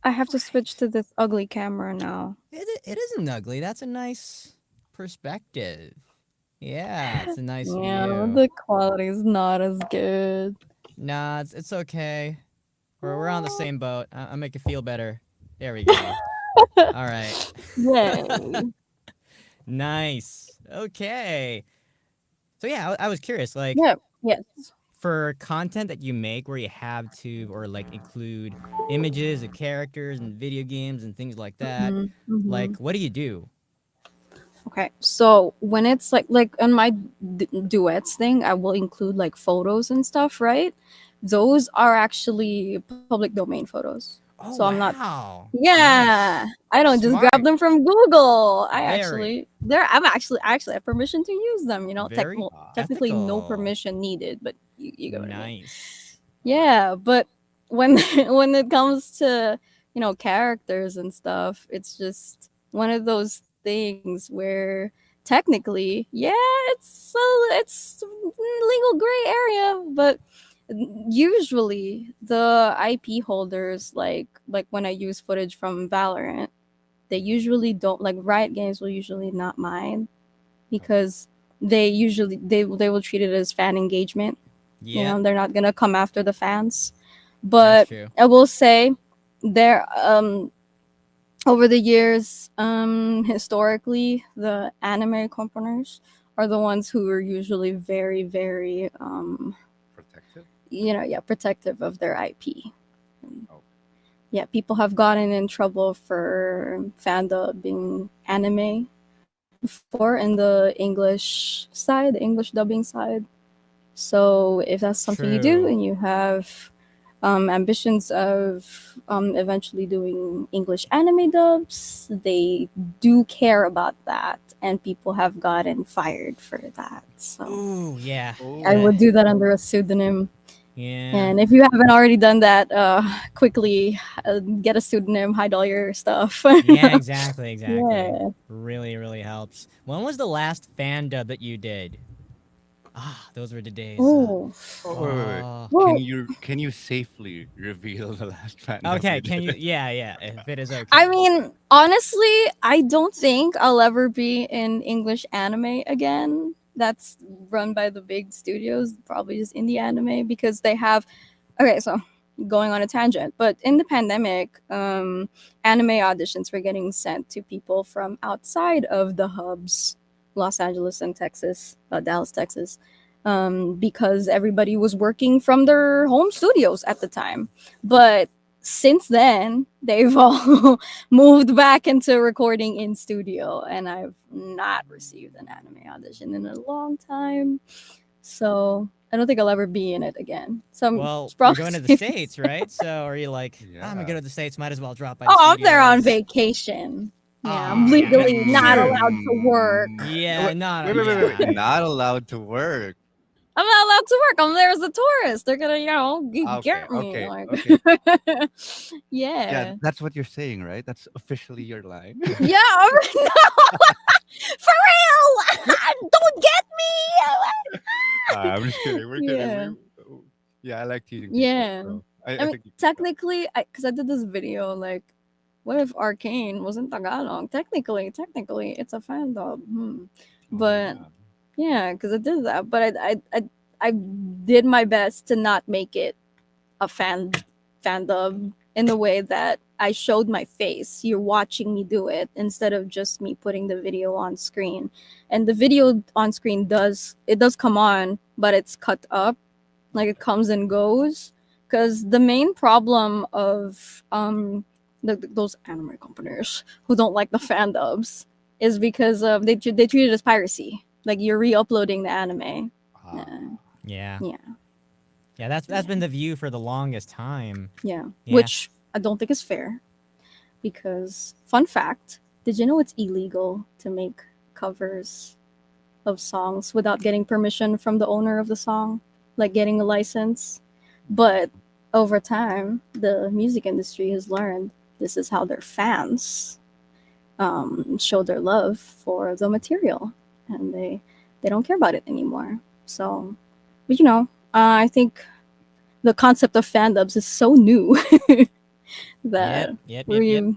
I have to Right. switch to this ugly camera now. It isn't ugly. That's a nice perspective. Yeah, it's a nice Yeah, but view. the quality is not as good. Nah, it's okay. We're on the same boat. I'll make you feel better. There we go. All right. Yay. Nice. Okay. So yeah, I was curious, like Yeah. Yes. for content that you make where you have to or like include images of characters and video games and things like that. Mm-hmm. Like, what do you do? Okay, so when it's like on my duets thing, I will include like photos and stuff, right? Those are actually public domain photos. Oh So I'm not. wow. Yeah, Nice. I don't just grab Smart. them from Google. Very, I actually have permission to use them. very Technically no ethical. permission needed, but you get what I mean. Nice. Yeah, but when when it comes to characters and stuff, it's just one of those things where technically, yeah, it's legal gray area, but usually the IP holders, like when I use footage from Valorant, they usually don't like Riot Games will usually not mind because they will treat it as fan engagement. Yep, They're not gonna come after the fans. that's But true. I will say there over the years, historically, the anime components are the ones who are usually very, very Protective. yeah, protective of their IP. Oh. Yeah, people have gotten in trouble for fandubbing anime before in the English side, the English dubbing side. So if that's something you do True. and you have ambitions of eventually doing English anime dubs, they do care about that, and people have gotten fired for that. So Ooh, yeah. I Oh. Uh, would do that under a pseudonym. yeah. And if you haven't already done that, quickly get a pseudonym, hide all your stuff. Yeah, exactly, exactly. Yeah. Really, really helps. When was the last fan dub that you did? Ah, those were the days. Oh. Oh, wait. Oh. Well, Can you safely reveal the last fandom Okay, you can you? did? Yeah, yeah, if it is I okay. mean, honestly, I don't think I'll ever be in English anime again. That's run by the big studios, probably just indie anime, because they have. Okay, so going on a tangent, but in the pandemic, anime auditions were getting sent to people from outside of the hubs, Los Angeles and Texas, Dallas, Texas, because everybody was working from their home studios at the time. But since then, they've all moved back into recording in studio, and I've not received an anime audition in a long time. So I don't think I'll ever be in it again. So Well, it's you're probably going to the safe. states, right? So are you like, "Ah, I'm gonna go Yeah. to the states? Might as well drop by Oh, the I'm there on studios." vacation. Yeah, I'm Oh, yeah, that's legally not true. allowed to work. Yeah, Wait, not. wait. Yeah. Not allowed to work. I'm not allowed to work. I'm there as a tourist. They're gonna, Okay, get me. okay, Like, okay. Yeah, yeah, that's what you're saying, right? That's officially your line. yeah. No, for real. Don't get me. I'm just kidding. We're kidding. Yeah, Yeah, I like teasing people. yeah. So I I mean, think you can tell. technically, because I did this video, like, what if Arcane wasn't Tagalog? Technically, it's a fan dub. Oh But yeah. yeah, because I did that. But I did my best to not make it a fan dub in the way that I showed my face. You're watching me do it instead of just me putting the video on screen. And the video on screen does come on, but it's cut up, like it comes and goes. Because the main problem of those anime companies who don't like the fan dubs is because of they treat it as piracy. Like you're re-uploading the anime. Ah. Yeah. Yeah. Yeah, that's been the view for the longest time. Yeah. Yeah. Which I don't think is fair. Because, fun fact, did you know it's illegal to make covers of songs without getting permission from the owner of the song? Like getting a license? But over time, the music industry has learned this is how their fans show their love for the material. And they don't care about it anymore. So, but I think the concept of fandubs is so new that Yep. we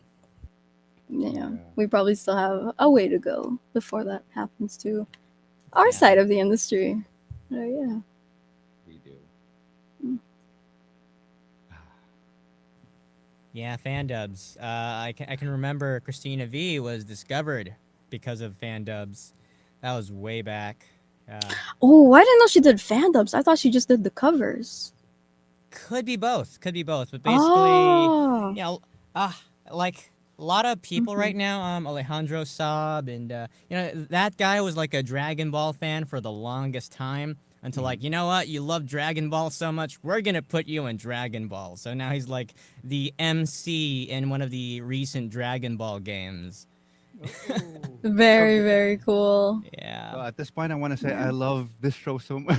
Yeah. we probably still have a way to go before that happens to our Yeah. side of the industry. Yeah. We do. Yeah, fan dubs. I can remember Christina V was discovered because of fan dubs. That was way back. Oh, I didn't know she did fandubs. I thought she just did the covers. Could be both. But basically, Oh. like a lot of people Mhm. right now, Alejandro Saab, and that guy was like a Dragon Ball fan for the longest time until like, you know what, you love Dragon Ball so much, we're gonna put you in Dragon Ball. So now he's like the MC in one of the recent Dragon Ball games. Very, very cool. Yeah. So at this point, I want to say Yeah. I love this show so much.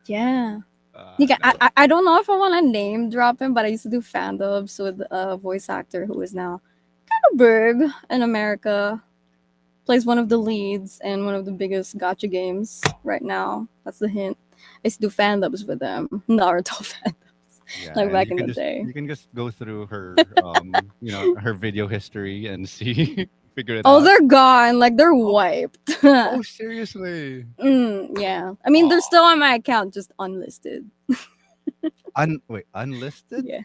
Yeah. I don't know if I want to name drop him, but I used to do fandubs with a voice actor who is now kind of big in America. Plays one of the leads in one of the biggest gotcha games right now. That's the hint. I used to do fandubs with them. Naruto fandubs. Yeah, Like and back you in can the just day. you can just go through her her video history and see figure it Oh, out. they're gone. Like they're wiped. Oh, seriously? Yeah. I mean, they're Aw. still on my account, just unlisted. Wait, unlisted? Yeah.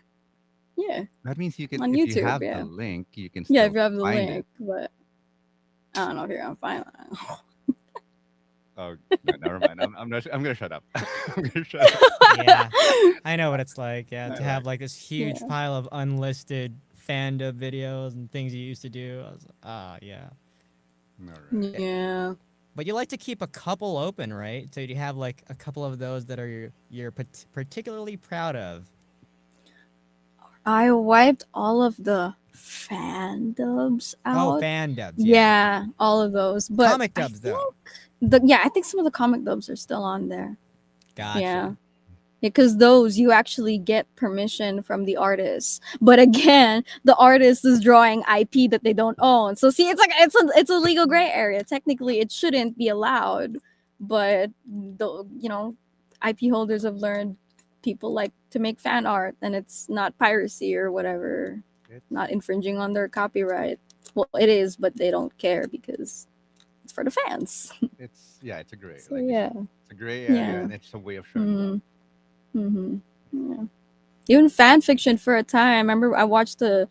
Yeah. That means you can On if you YouTube, have yeah. the link, you can Yeah, still if you have the find link, it. but I don't know if you're gonna find that. Oh, no, never mind. I'm gonna shut up. I'm gonna shut up. Yeah. I know what it's like. Yeah, to Alright. have like this huge Yeah. pile of unlisted fandom videos and things you used to do. I was yeah. Alright. Yeah. But you like to keep a couple open, right? So you have like a couple of those that are you're particularly proud of. I wiped all of the fan dubs Oh, out. fan dubs. Yeah, all of those. But Comic dubs though. I think some of the comic dubs are still on there. Gotcha. Yeah. Because those you actually get permission from the artist, but again, the artist is drawing IP that they don't own. So see, it's a legal gray area. Technically, it shouldn't be allowed, but IP holders have learned people like to make fan art, and it's not piracy or whatever, not infringing on their copyright. Well, it is, but they don't care because it's for the fans. It's a gray. So Like you yeah. said, it's a gray area, Yeah. and it's a way of showing love. Yeah. Even fan fiction for a time. I remember I watched an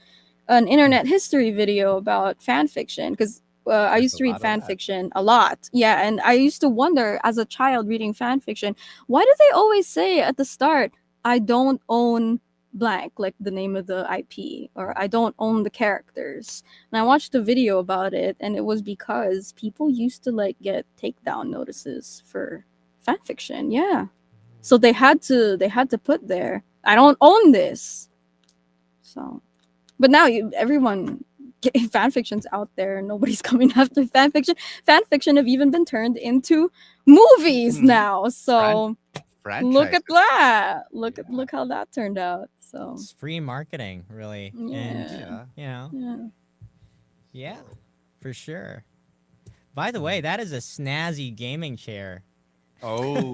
internet history video about fan fiction because I There's used a to read lot of fan that. fiction a lot. Yeah, and I used to wonder as a child reading fan fiction, why do they always say at the start, "I don't own blank," like the name of the IP, or "I don't own the characters." And I watched a video about it, and it was because people used to like get takedown notices for fan fiction. Yeah. So they had to put there, "I don't own this." So, but now everyone fan fiction's out there. Nobody's coming after fan fiction. Fan fiction have even been turned into movies now. So look at Franchises. that. Look Yeah. how that turned out. So It's free marketing, really. And yeah, Yeah. yeah, for sure. By the way, that is a snazzy gaming chair. Oh.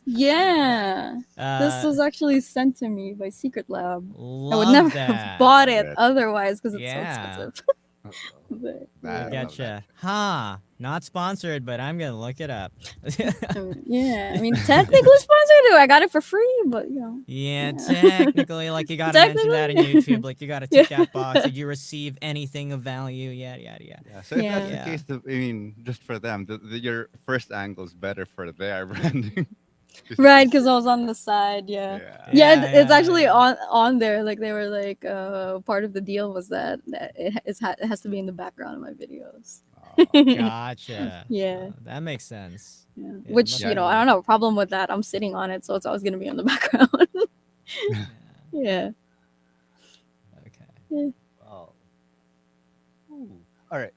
yeah. This Uh, was actually sent to me by Secret Lab. I would love never that. have bought it Good. otherwise because it's Yeah. so expensive. But I I yeah. love that getcha. show. Huh. Not sponsored, but I'm gonna look it up. Yeah, I mean, technically sponsored. I got it for free, but Yeah, yeah. technically, like you gotta mention that in Technically, YouTube. Like you gotta tick yeah, that box. Did you receive anything of value? Yada yada yada. Yeah. So if that's yeah, the Yeah. case, I mean, just for them, your first angle is better for their branding because you can right. see. Because I was on the side. Yeah, Yeah. yeah. Yeah, It's yeah, actually yeah. on there. Like they were like, part of the deal was that it has to be in the background of my videos. Oh, Gotcha. Yeah. That makes sense. Yeah. Yeah, it Which, must yeah. I be. don't have a problem with that. I'm sitting on it, so it's always gonna be on the background. Yeah. Yeah. Okay. Yeah. Wow. Ooh. All right.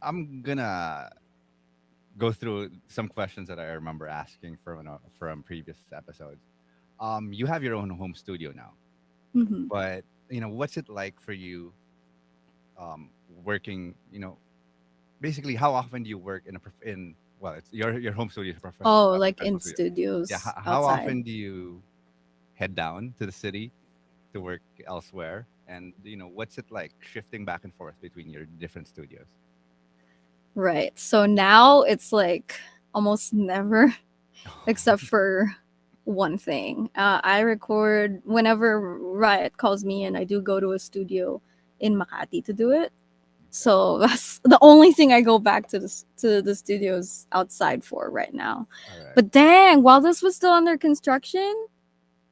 I'm gonna go through some questions that I remember asking from previous episodes. You have your own home studio now, Hmm. but what's it like for you working? Basically, how often do you work in well, it's your home studio is Oh, a like in professional studio. Yeah. studios How outside. often do you head down to the city to work elsewhere? And what's it like shifting back and forth between your different studios? Right. So now it's like almost never, except for one thing. I record whenever Riot calls me, and I do go to a studio in Makati to do it. Okay. So that's the only thing I go back to the studios outside for right now. All right. But dang, while this was still under construction,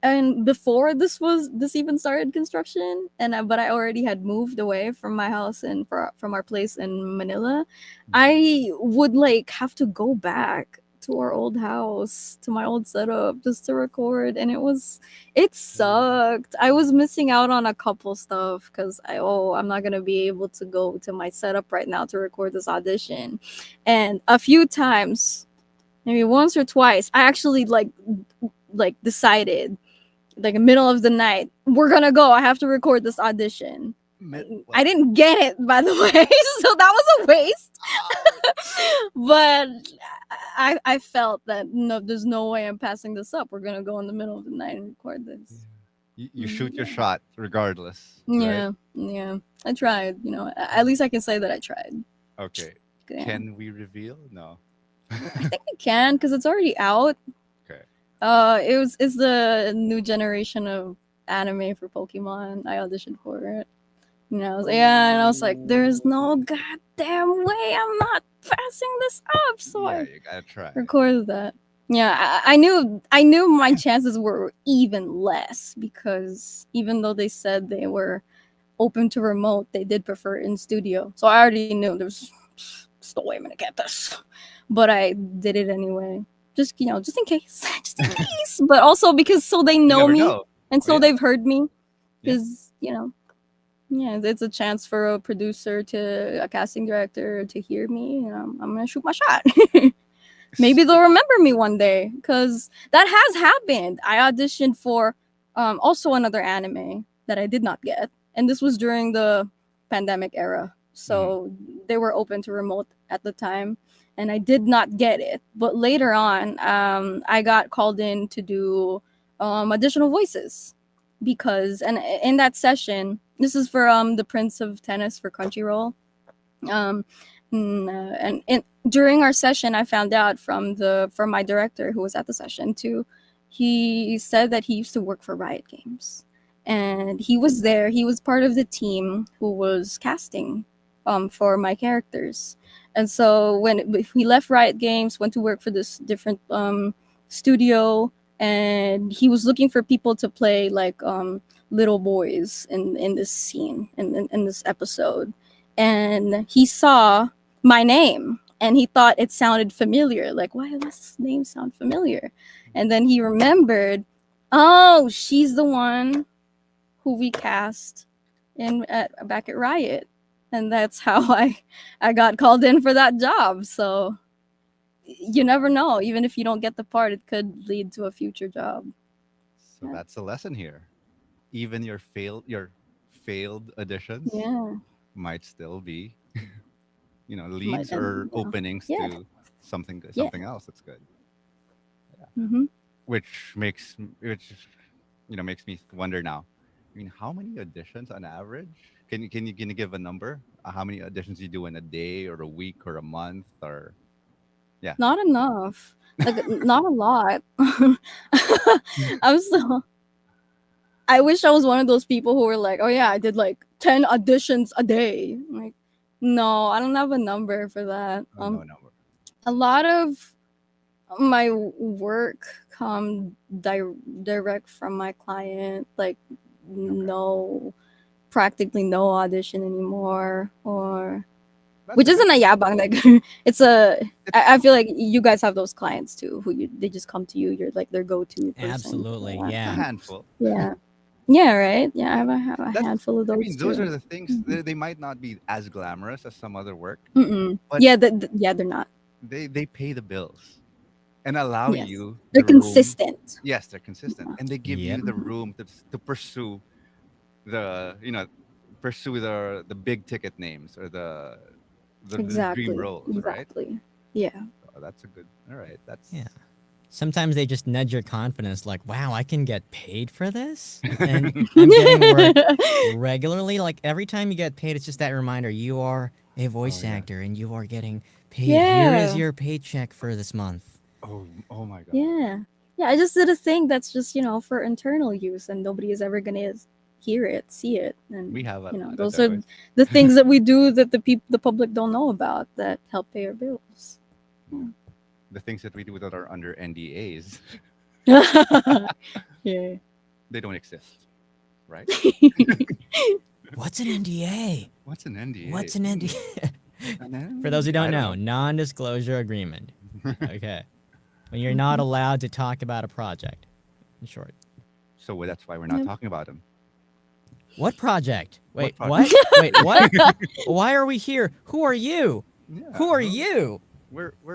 and before this even started construction, but I already had moved away from my house and from our place in Manila. Mhm. I would like have to go back to our old house, to my old setup, just to record, and it Ooh. sucked. I was missing out on a couple stuff because I'm not gonna be able to go to my setup right now to record this audition. And a few times, maybe once or twice, I actually like decided, like middle of the night, we're gonna go, I have to record this audition. I Well, didn't get it, by the way, so that was a waste. But I felt that no, there's no way I'm passing this up. We're gonna go in the middle of the night and record yeah. this. You shoot your shot regardless, right? Yeah, yeah, I tried. At least I can say that I tried. Okay. Yeah, Can we reveal? No. I think I can because it's already out. Okay. It's the new generation of anime for Pokemon. I auditioned for it. Yeah, and I was like, there's no goddamn way I'm not passing this up. So Yeah, I you gotta try. recorded that. Yeah, I knew my chances were even less because even though they said they were open to remote, they did prefer in studio. So I already knew there's no way I'm gonna get this. But I did it anyway. Just in case. Just in case. But also because so they You know never me know. and Oh so yeah. they've heard me. Yeah. Because, yeah, it's a chance for a producer to a casting director to hear me. I'm gonna shoot my shot. Maybe they'll remember me one day because that has happened. I auditioned for also another anime that I did not get, and this was during the pandemic era, Mhm. so they were open to remote at the time, and I did not get it. But later on, I got called in to do additional voices because, and in that session, this is for the Prince of Tennis for Crunchyroll. Um, and during our session, I found out from my director who was at the session too. He said that he used to work for Riot Games, and he was there. He was part of the team who was casting for my characters. And so when he left Riot Games, went to work for this different studio, and he was looking for people to play like little boys in this scene in this episode, and he saw my name and he thought it sounded familiar. Like, why does this name sound familiar? And then he remembered, oh, she's the one who we cast back at Riot. And that's how I got called in for that job. So you never know. Even if you don't get the part, it could lead to a future job. So Yeah. that's a lesson here. Even your failed auditions Yeah. might still be, Might leads end, or openings yeah. to something Yeah. something else that's good. Yeah. Mm-hmm. Which makes me wonder now. I mean, how many auditions on average? Can you give a number? How many auditions you do in a day or a week or a month or yeah? Not enough. Like not a lot. I'm so I wish I was one of those people who were like, "Oh yeah, I did like 10 auditions a day." Like, no, I don't have a number for that. Oh, no number. A lot of my work direct from my client. Like, Okay, no, practically no audition anymore, or that's which a good isn't a thing. yabang. Like, it's a. It's I feel like you guys have those clients too, who they just come to you. You're like their go-to person for Absolutely. that. a Yeah. handful. Yeah. Yeah, right. Yeah, have a That's. handful of I those mean, those are too. the things. Mhm. They might not be as glamorous as some other work, Mm-mm. but Yeah, yeah, they're not. they pay the bills and allow Yes, you they're the room. consistent. Yes, they're consistent, Yeah. and they give Yep. you the Mhm. room to pursue the big ticket names or the dream Exactly. roles, right? Exactly. Yeah. Oh, that's a good. All right, Yeah. that's. Sometimes they just nudge your confidence, like, wow, I can get paid for this? And I'm getting work regularly. Like, every time you get paid, it's just that reminder you are a Oh voice yeah. actor and you are getting paid. Here is Yeah. your paycheck for this month. Oh my God. Yeah. Yeah. I just did a thing that's just, for internal use and nobody is ever going to hear it, see it. We And, have a lot of those are those. the things that we do that the public don't know about that help pay our bills. Yeah. The things that we do that are under NDAs, Yeah. they don't exist, right? What's an NDA? What's an NDA? What's an NDA? For those who don't I don't know, know. non disclosure agreement. Okay. When you're not allowed to talk about a project, in short. So that's why we're not Yep. talking about them. What project? What Wait, project? what? Wait, what? Why are we here? Who are you? Yeah. Who are you? We're Who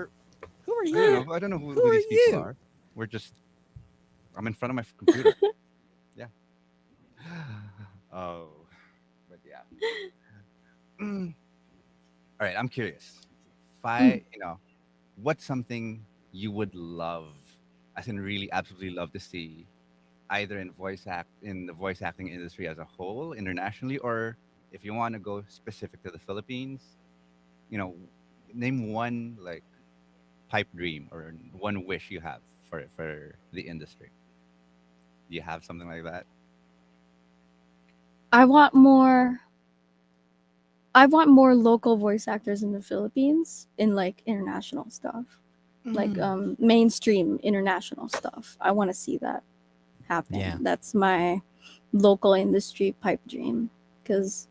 are I don't you? know. I don't know Who who are these people you? are. We're just. I'm in front of my computer. Yeah. Oh, but yeah. Mm. All right. I'm curious. Mm. What's something you would love, as in really absolutely love to see, either in the voice acting industry as a whole, internationally, or if you want to go specific to the Philippines, you know, name one like pipe dream or one wish you have for the industry. Do you have something like that? I want more I want more local voice actors in the Philippines in like international stuff. Like Mm. mainstream international stuff. I want to see that Yeah. happen. That's my local industry pipe dream cuz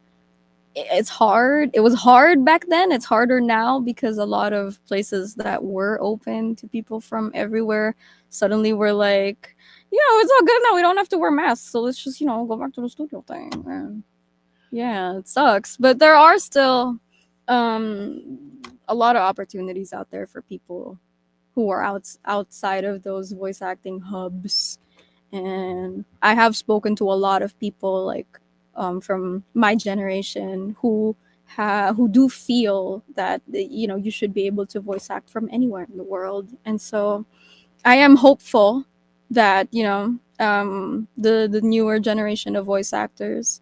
it's hard. It was hard back then. It's harder now because a lot of places that were open to people from everywhere suddenly were like, it's all good now. We don't have to wear masks. So let's just, go back to the studio thing. And yeah, it sucks. But there are still a lot of opportunities out there for people who are outside of those voice acting hubs. And I have spoken to a lot of people like from my generation who do feel that you should be able to voice act from anywhere in the world. And so I am hopeful that the newer generation of voice actors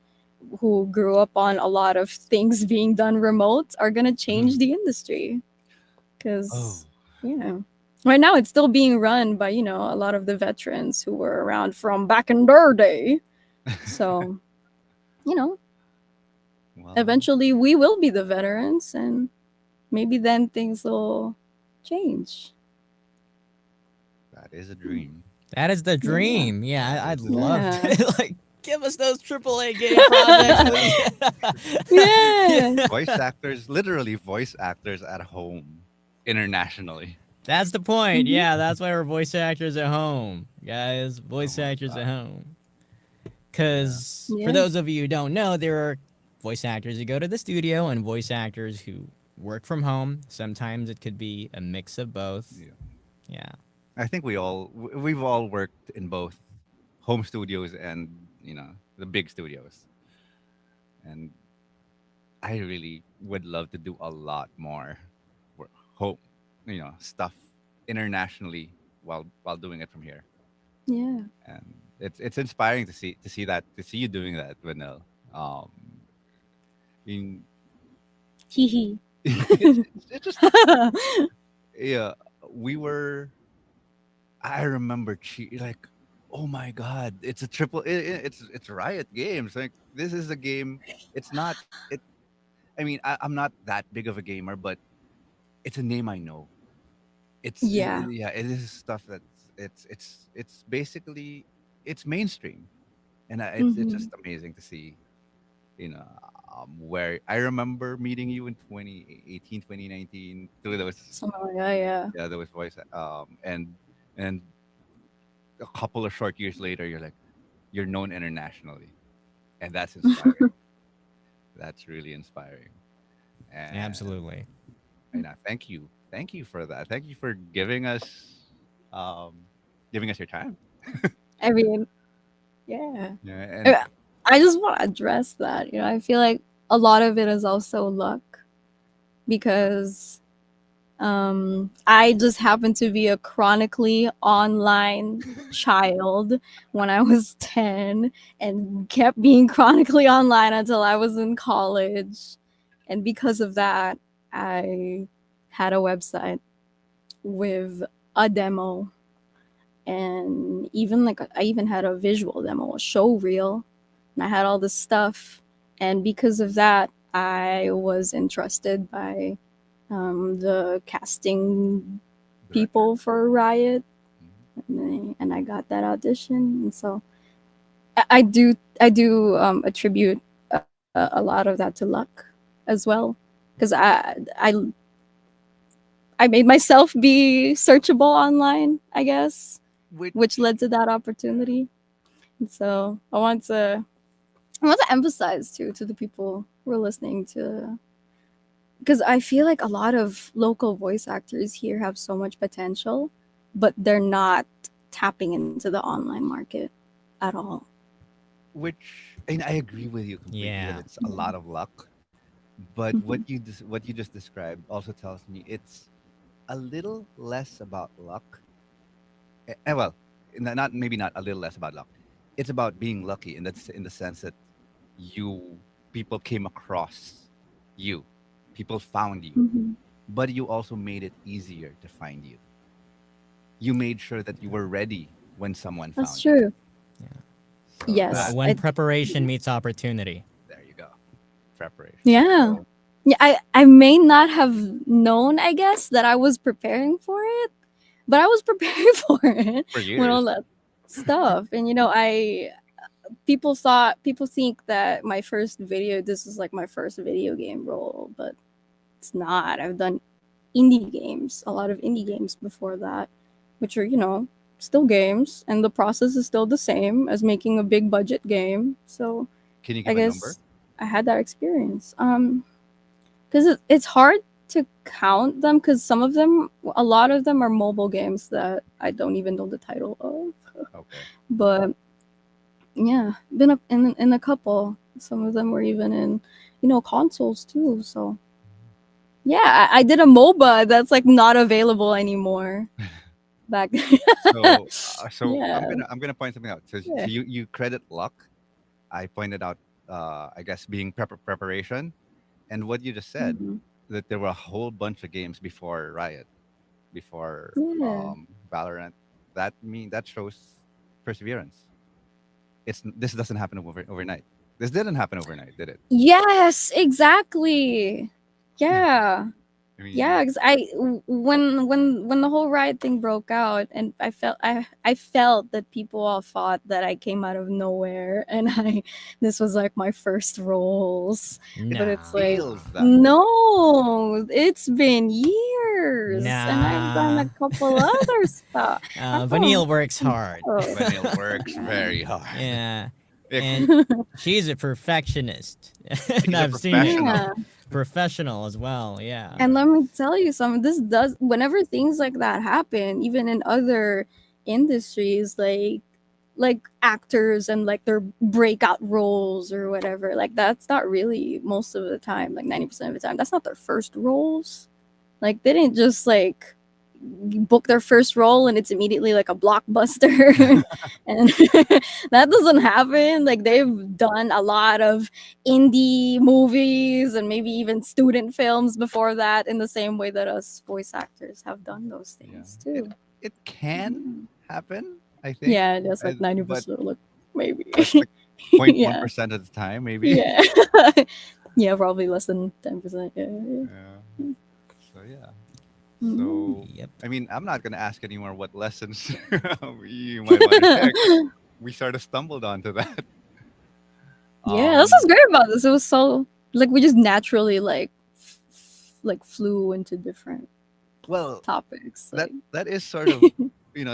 who grew up on a lot of things being done remote are gonna change Mhm. the industry Oh, because yeah, right now it's still being run by a lot of the veterans who were around from back in their day. So you know well, eventually we will be the veterans and maybe then things will change. that is a dream. That is the Yeah. dream. Yeah, That I'd is a love dream. Yeah. to. Like, give us those AAA game projects, please. Yeah. Yeah. Voice actors, literally voice actors at home internationally. That's the point. Mhm. Yeah, that's why we're voice actors at home, guys. Oh Voice my actors at god. home. Yeah. Because for Yeah. those of you who don't know, there are voice actors who go to the studio and voice actors who work from home. Sometimes it could be a mix of both. Yeah. Yeah. I think we've all worked in both home studios and the big studios, and I really would love to do a lot more home stuff internationally while doing it from here. Yeah. and it's inspiring to see you doing that, Vanille. In Hee hee. it's just yeah. We were. I remember like, oh my god, it's a triple. It's Riot Games. Like this is a game. It's not. It. I mean, I'm not that big of a gamer, but it's a name I know. Yeah. Yeah, it is stuff that's it's basically it's mainstream, and it's Mm-hmm. just amazing to see. You know, where I remember meeting you in 2018, 2019 through those Something like that, yeah. yeah those voice and a couple of short years later you're known internationally, and that's inspiring. That's really inspiring, and Absolutely. thank you for that. Thank you for um giving us your time. I mean, yeah. Yeah, and I I just want to address that. I feel like a lot of it is also luck because I just happened to be a chronically online child when I was 10 and kept being chronically online until I was in college. And because of that, I had a website with a demo, and even like I even had a visual demo, a show reel, and I had all this stuff. And because of that, I was entrusted by the casting director. people for Riot, Mhm. and I got that audition. And so I do attribute a lot of that to luck as well, because I made myself be searchable online, I guess, which Which led to that opportunity. And so I want to emphasize too to the people who are listening to, because I feel like a lot of local voice actors here have so much potential, but they're not tapping into the online market at all. and I agree with you completely that Yeah. it's a lot of luck. But Mhm. what you just described also tells me it's a little less about luck. Well, not maybe not a little less about luck. It's about being lucky, and that's in the sense that you people came across you, people found you, Mhm. but you also made it easier to find you. You made sure that you were ready when someone That's found you. true. Yeah. So Yes. that When preparation meets opportunity. there you go, preparation. Yeah. So Yeah, I may not have known, I guess, that I was preparing for it, but I was preparing for it for when all years, that stuff. And I people think that my first video this is like my first video game role, but it's not. I've done indie games, a lot of indie games before that, which are, still games, and the process is still the same as making a big budget game. So can you I give a number? guess I had that experience. Because it's hard to count them, because a lot of them are mobile games that I don't even know the title of. Okay. But yeah, been up in a couple. Some of them were even in, consoles too. So yeah, I did a MOBA that's like not available anymore back then. So Yeah, I'm gonna point something out. yeah. So you credit luck. I pointed out, I guess being preparation, and what you just said Mhm. that there were a whole bunch of games before Riot, before Yeah. Valorant. That shows perseverance. This doesn't happen overnight. This didn't happen overnight, did it? Yes, exactly. Yeah. I Yeah, mean, because when the whole riot thing broke out, and I felt that people all thought that I came out of nowhere, and I this was like my first roles, but it's Nah. like, feels that way. no, it's been years, and I've done Nah. a couple other stuff. I don't Vanille works think hard. so. Vanille works very hard. Yeah. It, And she's a perfectionist. And she's a I've seen it. professional. Yeah. Professional as well. Yeah. And let me tell you something, this does whenever things like that happen, even in other industries, like actors and like their breakout roles or whatever, like that's not really most of the time, like 90% of the time, that's not their first roles. Like they didn't just like book their first role and it's immediately like a blockbuster. And that doesn't happen. Like they've done a lot of indie movies and maybe even student films before that, in the same way that us voice actors have done those Yeah. things It too. it can Mhm. happen, I think, Yeah, that's like but 90%, like maybe. like Yeah. 0.1% of the time, maybe. Yeah. Yeah, probably less than 10%. Yeah. Yeah. So yeah. Mhm. So Yep. I mean, I'm not gonna ask anymore what lessons you might want to share, 'cause we sort of stumbled onto that. Yeah, that's Um. what's great about this. It was so like we just naturally like like flew into different Well, topics. that Like that is sort of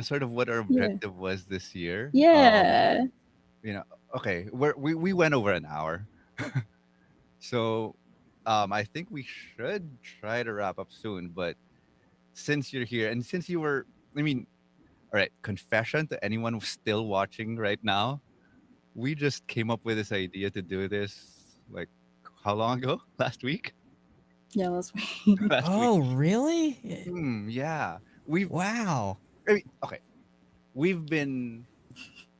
sort of what our yeah. objective was this year. Yeah. You know, okay, we went over an hour, so I think we should try to wrap up soon. But since you're here and since you were, I mean, all right, confession to anyone who's still watching right now, we just came up with this idea to do this like how long ago? Last week? Yeah, that's Last week. Oh, really? Yeah. We've Wow. I mean, okay. We've been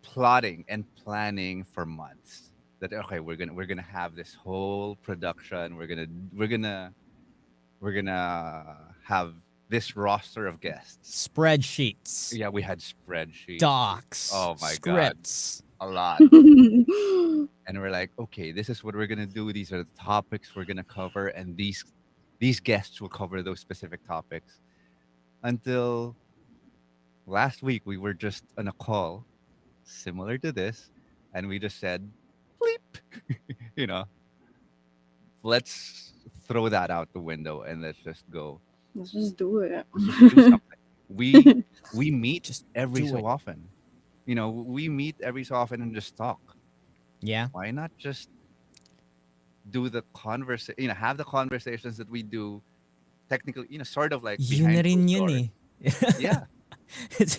plotting and planning for months that okay, we're gonna have this whole production. We're gonna have this roster of guests. Spreadsheets, Yeah, we had spreadsheets. docs, Oh my god, scripts. a lot. right. And we're like, okay, this is what we're gonna do. These are the topics we're gonna cover, and these guests will cover those specific topics. Until last week, we were just on a call similar to this, and we just said, bleep, you know, let's throw that out the window and let's just go. Let's just do it. Let's just do something. We we meet Just every do so it. often. We meet every so often and just talk. Yeah. Why not just do the conversation? Have the conversations that we do. Technically, sort of like Yun na behind rin closed yun doors. eh. Yeah. it's,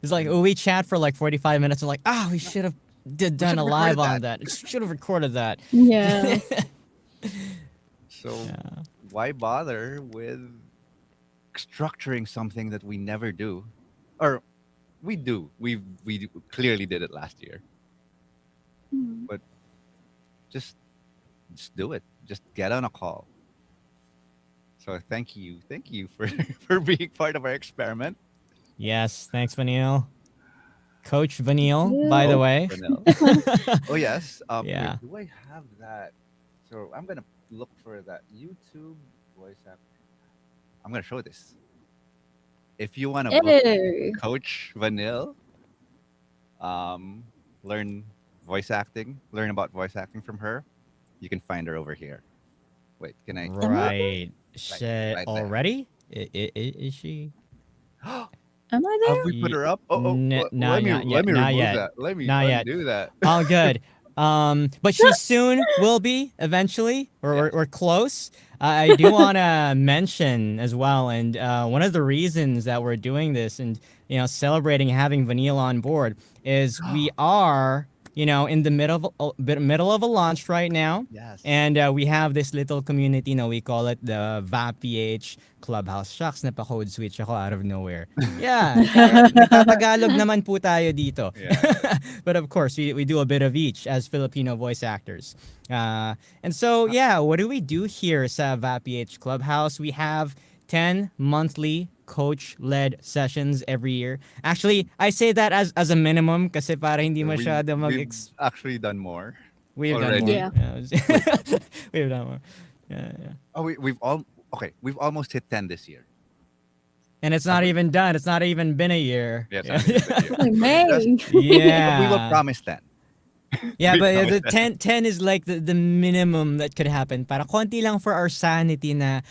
it's like And we chat for like 45 minutes and like, we no, should have we done should a have live recorded on that. that. Should have recorded that. Yeah. So Yeah. why bother with structuring something that we never do, or we do. Clearly did it last year, Mm. but just do it. Just get on a call. So thank you for for being part of our experiment. Yes. Thanks, Vanille. Coach Vanille, by the Yeah. Coach way. Vanille. Oh yes. Wait, Yeah. do I have that? So I'm gonna look for that YouTube voice app. I'm gonna show this. If you want to book Hey. Coach Vanille, learn learn about voice acting from her, you can find her over here. Wait, can I? Am I Right. Right, Shit. right there. Already? Is she? am I Have there? we put her up? Oh, Nah, not let yet. me Not remove yet. that. Let me Not yet. undo that. All good. But she soon will be eventually. Yes. We're close. I do want to mention as well, and one of the reasons that we're doing this and celebrating having Vanille on board is we are in the middle of a launch right now, Yes. and we have this little community. We call it the VAPH Clubhouse. Shucks, napaka-code switch ako out of nowhere. Yeah, nagtatagalog naman po tayo dito. Yeah. But of course, we do a bit of each as Filipino voice actors. And so, yeah, what do we do here sa VAPH Clubhouse? We have 10 monthly coach-led sessions every year. Actually, I say that as a minimum kasi para hindi masyado We've actually done more We've done more. already. Yeah. We've done more. Yeah. Oh, we've almost hit 10 this year. And it's Have not we? even done. It's not even been a year. Yeah, it's not even been a year. Like May. Yeah. We will promise 10. Yeah, We but promise the 10. 10 is like the minimum that could happen. Para konti lang for our sanity na,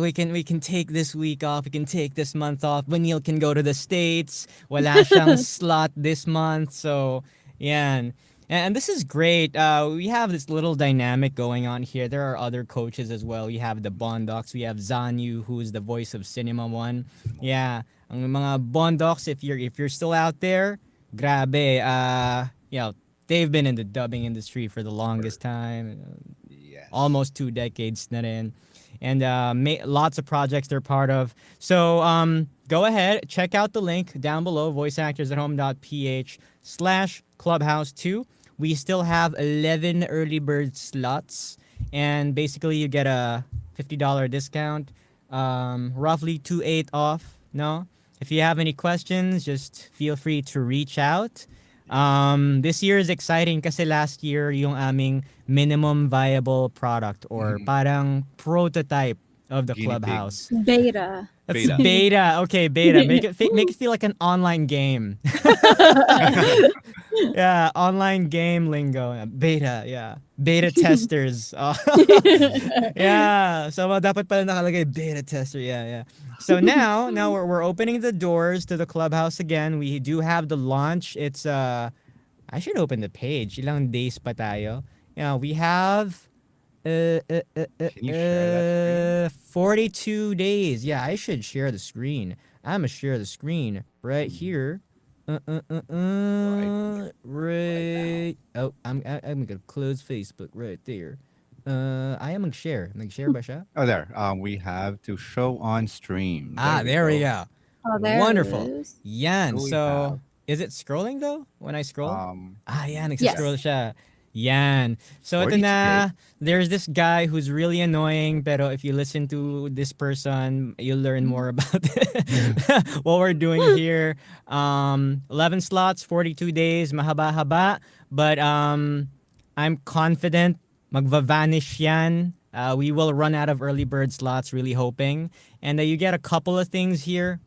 we can take this week off, we can take this month off. Vanille can go to the States. Wala siyang slot this month. So, yan. And this is great. We have this little dynamic going on here. There are other coaches as well. We have the Bondocs. We have Zanyu, who is the voice of Cinema One. Yeah, ang mga Bondocs, if you're still out there, grabe. They've been in the dubbing industry for the longest time. Yes. Almost 2 decades na rin. and lots of projects they're part of. So go ahead, check out the link down below, voiceactorsathome.ph/clubhouse2. We still have 11 early bird slots, and basically you get a $50 discount, roughly 2/8 off. No, if you have any questions, just feel free to reach out. This year is exciting kasi last year yung aming minimum viable product or parang prototype of the Guinea pig. clubhouse. Beta. That's Beta. beta. Okay, beta. Make it feel like an online game. Yeah, online game lingo. Beta, yeah. Beta testers. Oh. Yeah. So dapat pala nakalagay beta tester. Yeah, yeah. So now we're opening the doors to the clubhouse again. We do have the launch. It's I should open the page. Ilang days pa tayo? Yeah, we have Can you share that 42 days. Yeah, I should share the screen. I'm gonna share the screen right here. Right. Oh, I'm gonna close Facebook right there. I am gonna share. Nag-share ba siya? Oh, there. We have to show on stream. There we go. Oh, there Wonderful. it is. Yan. So we So, is it scrolling though when I scroll? Yan, Yes. nag-scroll siya. Yan. So ito 42 na, there's this guy who's really annoying, pero if you listen to this person, you'll learn more about what we're doing here. 11 slots, 42 days, mahaba-haba, but I'm confident magva-vanish yan. We will run out of early bird slots, really hoping. And you get a couple of things here.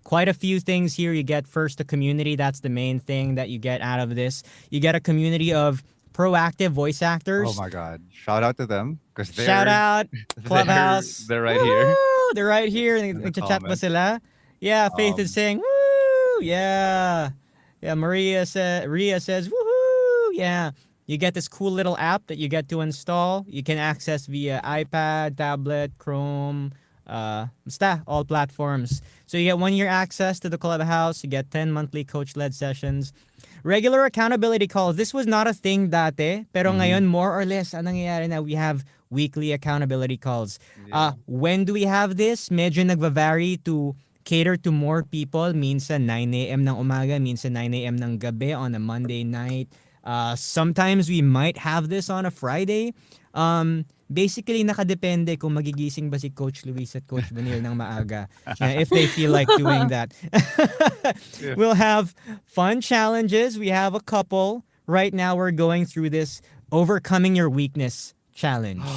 Quite a few things here. You get first a community. That's the main thing that you get out of this. You get a community of proactive voice actors. Oh my God! Shout out to them because Shout out, Clubhouse. They're right here. Woo! They're right here. In the Nagchat ba comments. sila? Yeah, Faith is saying, woo! Yeah. Yeah, Ria says, woohoo! Yeah. You get this cool little app that you get to install. You can access via iPad, tablet, Chrome, all platforms. So you get 1 year access to the clubhouse. You get 10 monthly coach-led sessions. Regular accountability calls. This was not a thing dati, pero ngayon more or less anong nangyayari na we have weekly accountability calls. When do we have this? Medyo nagva-vary to cater to more people. Minsan 9 a.m. ng umaga, minsan 9 a.m. ng gabi on a Monday night. Sometimes we might have this on a Friday. Basically, nakadepende kung magigising ba si Coach Luis at Coach Vanille ng maaga. If they feel like doing that. We'll have fun challenges. We have a couple. Right now, we're going through this Overcoming Your Weakness challenge.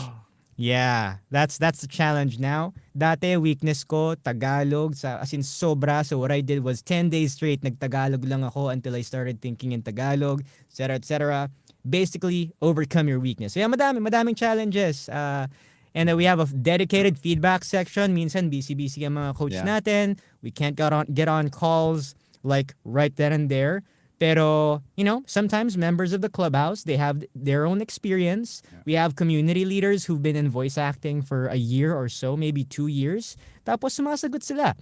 Yeah, that's the challenge now. Dati, weakness ko, Tagalog, as in sobra. So what I did was 10 days straight, nag-Tagalog lang ako until I started thinking in Tagalog, etc., etc. Basically, overcome your weakness. So yeah, madaming challenges. And then we have a dedicated feedback section. Minsan, busy ang mga coach natin. We can't get on calls like right then and there. Pero, sometimes members of the clubhouse, they have their own experience. Yeah. We have community leaders who've been in voice acting for a year or so, maybe 2 years. Tapos sumasagot sila.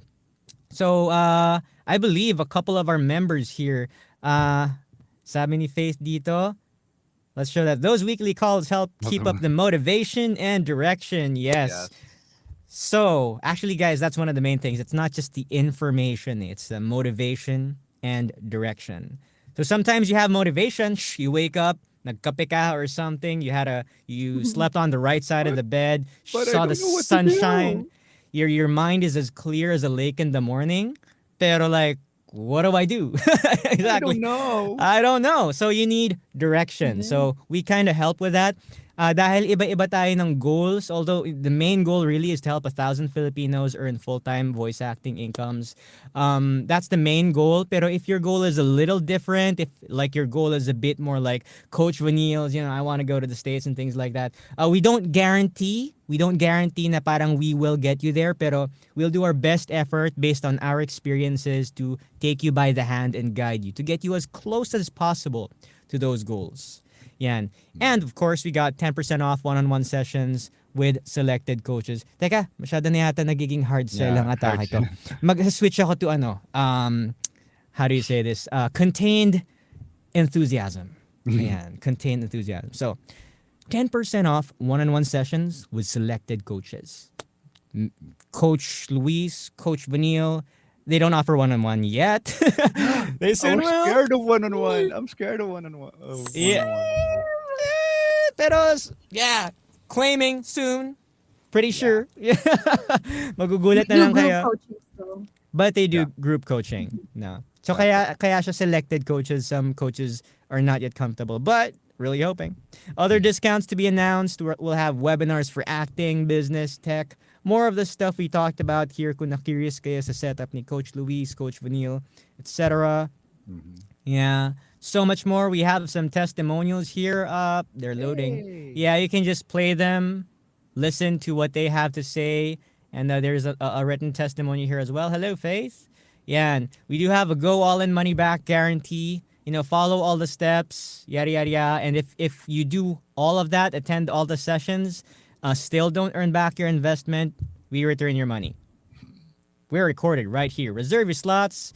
So, I believe a couple of our members here, sabi ni Faith dito, let's show that those weekly calls help keep up the motivation and direction. Yes. So, actually, guys, that's one of the main things. It's not just the information, it's the motivation and direction. So sometimes you have motivation, you wake up, nagkape ka or something, you slept on the right side of the bed, saw the sunshine, your mind is as clear as a lake in the morning, pero like, what do I do? Exactly. I don't know. So you need direction. Mm-hmm. So we kind of help with that. Dahil iba-iba tayo ng goals, although the main goal really is to help 1,000 Filipinos earn full-time voice acting incomes. That's the main goal. Pero if your goal is a little different, if like your goal is a bit more like Coach Vanille's, I want to go to the States and things like that. We don't guarantee na parang we will get you there, pero we'll do our best effort based on our experiences to take you by the hand and guide you, to get you as close as possible to those goals. Yan. And of course, we got 10% off one-on-one sessions with selected coaches. Teka, masyado na yata nagiging hard sell ang atake ko. Mag-switch ako to how do you say this? Contained enthusiasm. Ayan, contained enthusiasm. So, 10% off one-on-one sessions with selected coaches. Coach Luis, Coach Vanille, they don't offer one-on-one yet. They I soon was will. scared of one-on-one. I'm scared of one-on-one. Oh, Yeah. one-on-one. Pero, yeah, claiming soon. Pretty Yeah. sure. Yeah. They Magugulat na do lang group kayo. coaching still. But they Yeah. do group coaching. No. So That's it. kaya siya selected coaches. Some coaches are not yet comfortable, but really hoping. Other discounts to be announced. We'll have webinars for acting, business, tech. More of the stuff we talked about here kung na-curious kayo sa setup ni Coach Luis, Coach Vanille, etc. Mhm. Yeah. So much more. We have some testimonials here up. They're loading. Yay. Yeah, you can just play them, listen to what they have to say. And there's a written testimony here as well. Hello, Faith. Yeah, and we do have a go all in money back guarantee. Follow all the steps, yada, yada, yada. And if you do all of that, attend all the sessions, still don't earn back your investment, we return your money. We're recorded right here. Reserve your slots.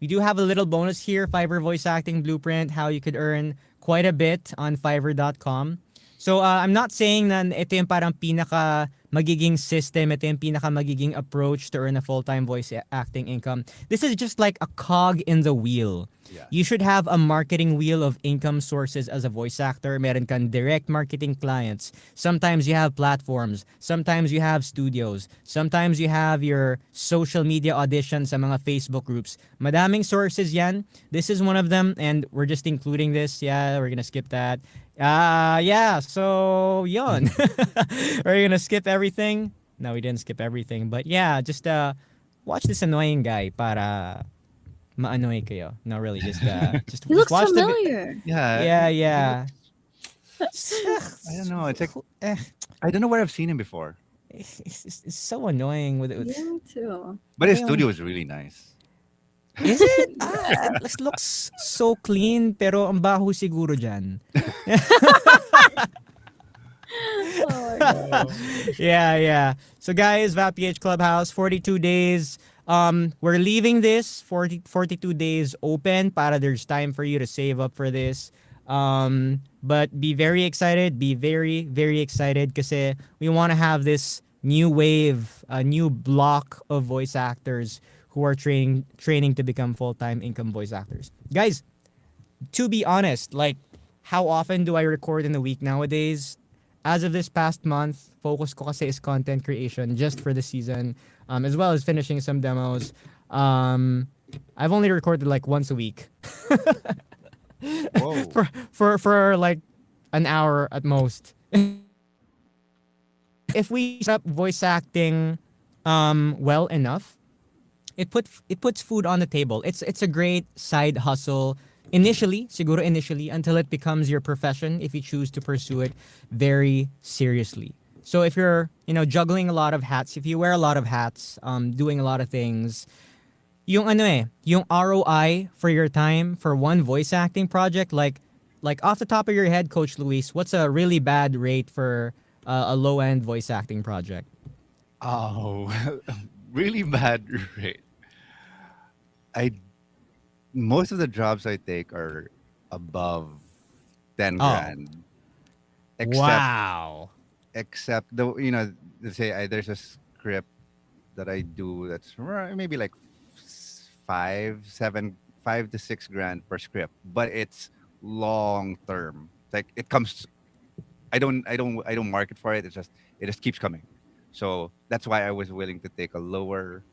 We do have a little bonus here, Fiverr Voice Acting Blueprint, how you could earn quite a bit on Fiverr.com. So I'm not saying na ito yung parang pinaka magiging system, ito yung pinaka magiging approach to earn a full-time voice acting income. This is just like a cog in the wheel. Yeah. You should have a marketing wheel of income sources as a voice actor. Meron kang direct marketing clients. Sometimes you have platforms. Sometimes you have studios. Sometimes you have your social media auditions sa mga Facebook groups. Madaming sources yan. This is one of them, and we're just including this. Yeah, we're gonna skip that. Yeah, so yon. We're gonna skip everything. No, we didn't skip everything. But yeah, just watch this annoying guy para ma-annoy kayo. No, really, just He looks watch the familiar. Yeah. Yeah, he yeah. I don't know. It's like Eh, I don't know where I've seen him before. it's so annoying with it. Yeah, me too. But his Ayun. studio is really nice. Is it? It looks so clean, pero ang baho siguro dyan. Oh my god. Yeah, yeah. So guys, VAPH Clubhouse, 42 days. We're leaving this 42 days open para there's time for you to save up for this. But be very excited. Be very, very excited kasi we want to have this new wave, a new block of voice actors who are training to become full-time income voice actors. Guys, to be honest, like, how often do I record in a week nowadays? As of this past month, focus ko kasi is content creation just for the season, as well as finishing some demos. I've only recorded like once a week Whoa. for like an hour at most. If we set up voice acting well enough, it puts food on the table. It's a great side hustle initially, siguro initially, until it becomes your profession if you choose to pursue it very seriously. So if you're, juggling a lot of hats, if you wear a lot of hats, doing a lot of things, yung yung ROI for your time for one voice acting project, like off the top of your head, Coach Luis, what's a really bad rate for a low end voice acting project? Oh, really bad rate. I Most of the jobs I take are above 10 Oh. grand. Except Wow. except let's say there's a script that I do that's maybe like 5 to 6 grand per script, but it's long term. Like it comes, I don't market for it. It just keeps coming. So that's why I was willing to take a lower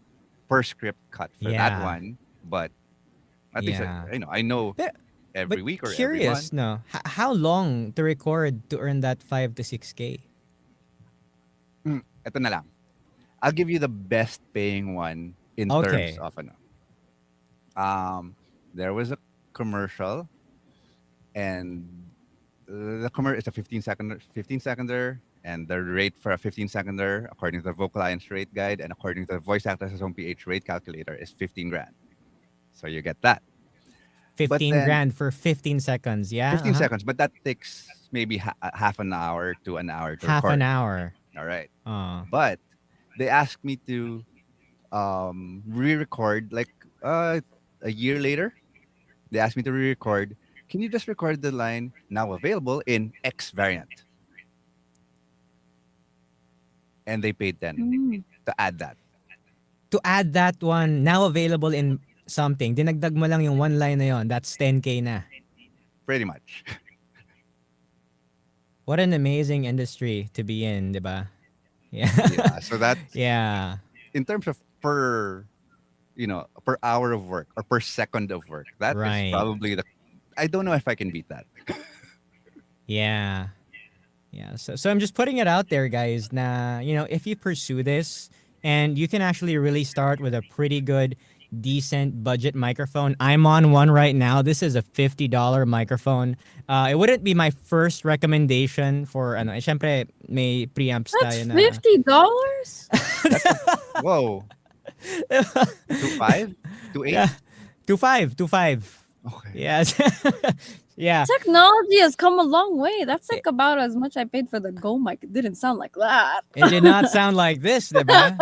per script cut for that Yeah. one. But at least Yeah. I know But, every week or every curious, month. no? How long to record to earn that 5 to 6K? Ito na lang. I'll give you the best paying one in Okay. terms of there was a commercial, and the commercial is a 15 seconder, and the rate for a 15 seconder, according to the Vocal Alliance rate guide and according to the Voice Actors Home PH rate calculator, is 15 grand. So you get that. 15 then- grand for 15 seconds, yeah? 15 Uh-huh. seconds, but that takes maybe half an hour to an hour to Half record. an hour. All right. Uh, But they asked me to re-record like a year later. They asked me to re-record can you just record the line now available in X variant? And they paid 10 Mm. to add that. To add that one, now available in something, dinagdag mo lang yung one line na yon, that's 10K na. Pretty much. What an amazing industry to be in, diba? Yeah. Yeah. So that's Yeah. in terms of per, per hour of work or per second of work. That is Right. probably the. I don't know if I can beat that. Yeah. Yeah. So I'm just putting it out there, guys. Na, if you pursue this and you can actually really start with a pretty good, decent budget microphone. I'm on one right now. This is a $50 microphone. It wouldn't be my first recommendation for, syempre, may preamps That's tayo na. $50. Whoa. 2.5? 2.8? Yeah. 2.5. Okay. Yes. Yeah. Technology has come a long way. That's like about as much I paid for the Go mic. It didn't sound like that. It did not sound like this, diba?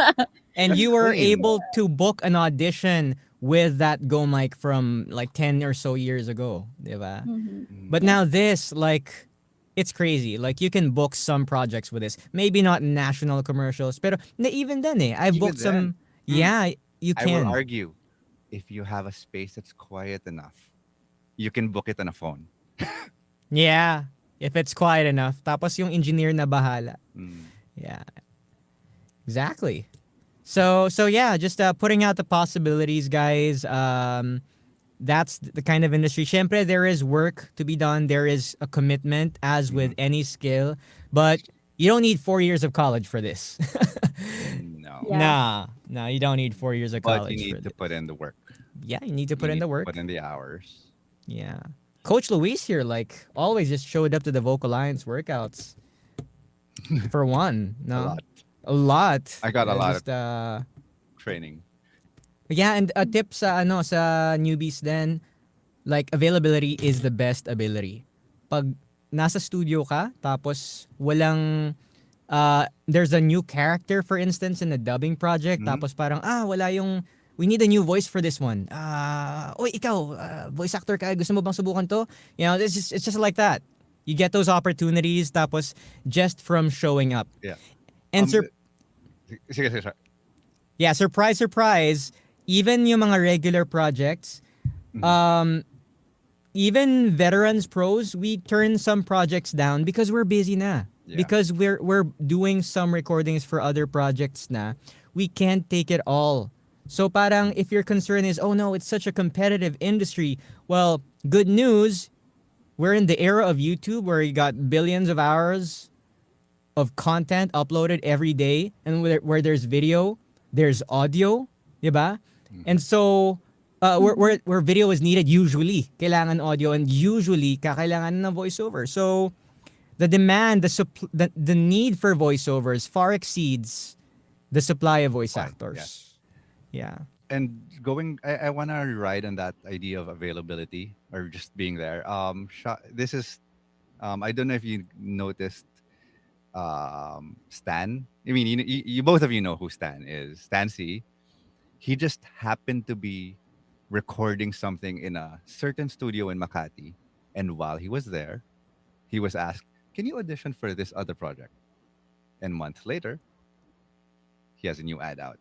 And That's you were clean. able to book an audition with that Go mic from like 10 or so years ago, diba? Mhm. But now this, like, it's crazy. Like, you can book some projects with this. Maybe not national commercials, pero even then, I've Even booked some. Yeah, you I will can. argue if you have a space that's quiet enough, you can book it on a phone. Yeah, if it's quiet enough. Tapos yung engineer na bahala. Mm. Yeah. Exactly. So yeah, just putting out the possibilities, guys. That's the kind of industry. Syempre, there is work to be done. There is a commitment, as with any skill. But you don't need 4 years of college for this. No. Yeah. Nah, you don't need 4 years of But college you for need to this. put in the work. Yeah, you need to put You in need the to work. Put in the hours. Yeah. Coach Luis here, like, always just showed up to the Vocal Alliance workouts. For one. No? A lot. A lot. I got a lot just, Training. yeah, and a tip sa sa newbies then, like, availability is the best ability. Pag nasa studio ka, tapos walang there's a new character, for instance, in a dubbing project, Mhm. tapos parang wala yung, we need a new voice for this one. Oy, ikaw, voice actor ka, gusto mo bang subukan to? It's just like that. You get those opportunities, tapos just from showing up. Yeah. And Sige, sige. yeah, surprise, even yung mga regular projects, even veterans pros, we turn some projects down because we're busy na. Yeah. Because we're doing some recordings for other projects na. We can't take it all. So parang if your concern is, oh no, it's such a competitive industry, well, good news, we're in the era of YouTube where you got billions of hours of content uploaded every day, and where there's video, there's audio, diba? And so where video is needed, usually kailangan audio, and usually kakailangan ng voiceover. So the demand, the need for voiceovers far exceeds the supply of voice actors. Yeah. And I want to ride on that idea of availability or just being there. This is, I don't know if you noticed, Stan. I mean, you both of you know who Stan is. Stan C. He just happened to be recording something in a certain studio in Makati, and while he was there, he was asked, "Can you audition for this other project?" And months later, he has a new ad out.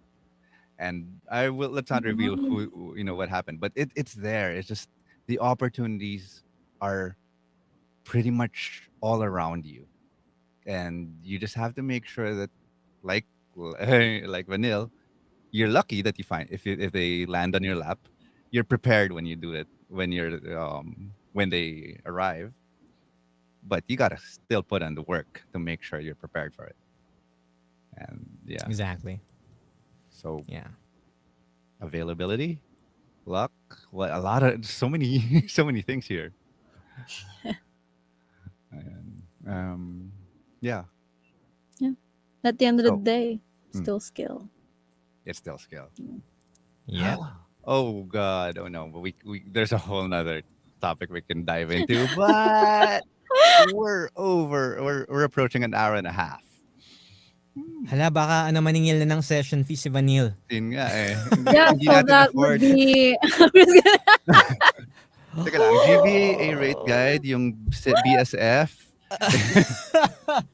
And let's not reveal who what happened, but it's there. It's just the opportunities are pretty much all around you, and you just have to make sure that, like like Vanille, you're lucky that you find if they land on your lap, you're prepared when you do it when they arrive. But you gotta still put in the work to make sure you're prepared for it. And yeah, Exactly. so Yeah. availability, luck, a lot of so many so many things here. And yeah, At the end of the So, day, mm. still skill. it's still skill. Yeah. Oh God, oh no, but we there's a whole nother topic we can dive into, but we're approaching an hour and a half. Hala, baka maningil na ng session fee si Vanille. Yun nga eh. Yeah, Hindi so natin that afford. would be. Teka lang, GVA rate guide, yung BSF,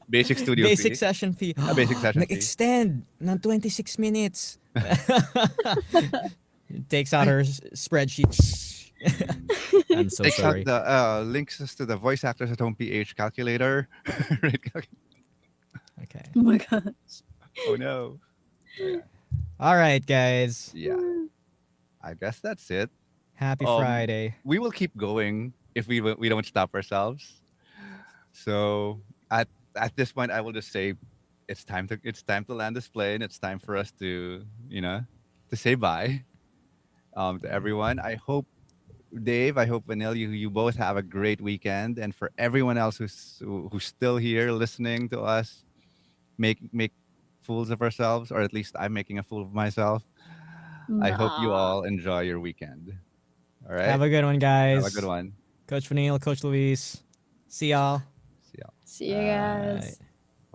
basic studio Basic fee, session fee. basic session fee. Nag-extend ng 26 minutes. Takes out Ay, her spreadsheet. I'm so takes out sorry. the links us to the voice actors at home PH calculator. Rate Okay. Oh my god. oh no. Yeah. All right, guys. Yeah, I guess that's it. Happy Um, Friday. we will keep going if we don't stop ourselves. So at this point, I will just say it's time to land this plane. It's time for us to to say bye to everyone. I hope Dave, I hope Vanille, you both have a great weekend, and for everyone else who's still here listening to us, make fools of ourselves, or at least I'm making a fool of myself. I hope you Nah. all enjoy your weekend. All right, Have a good one, have a good guys. one. Coach Vanille, Coach Luis. See y'all. See y'all. See you Bye. guys.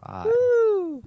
Bye. Woo!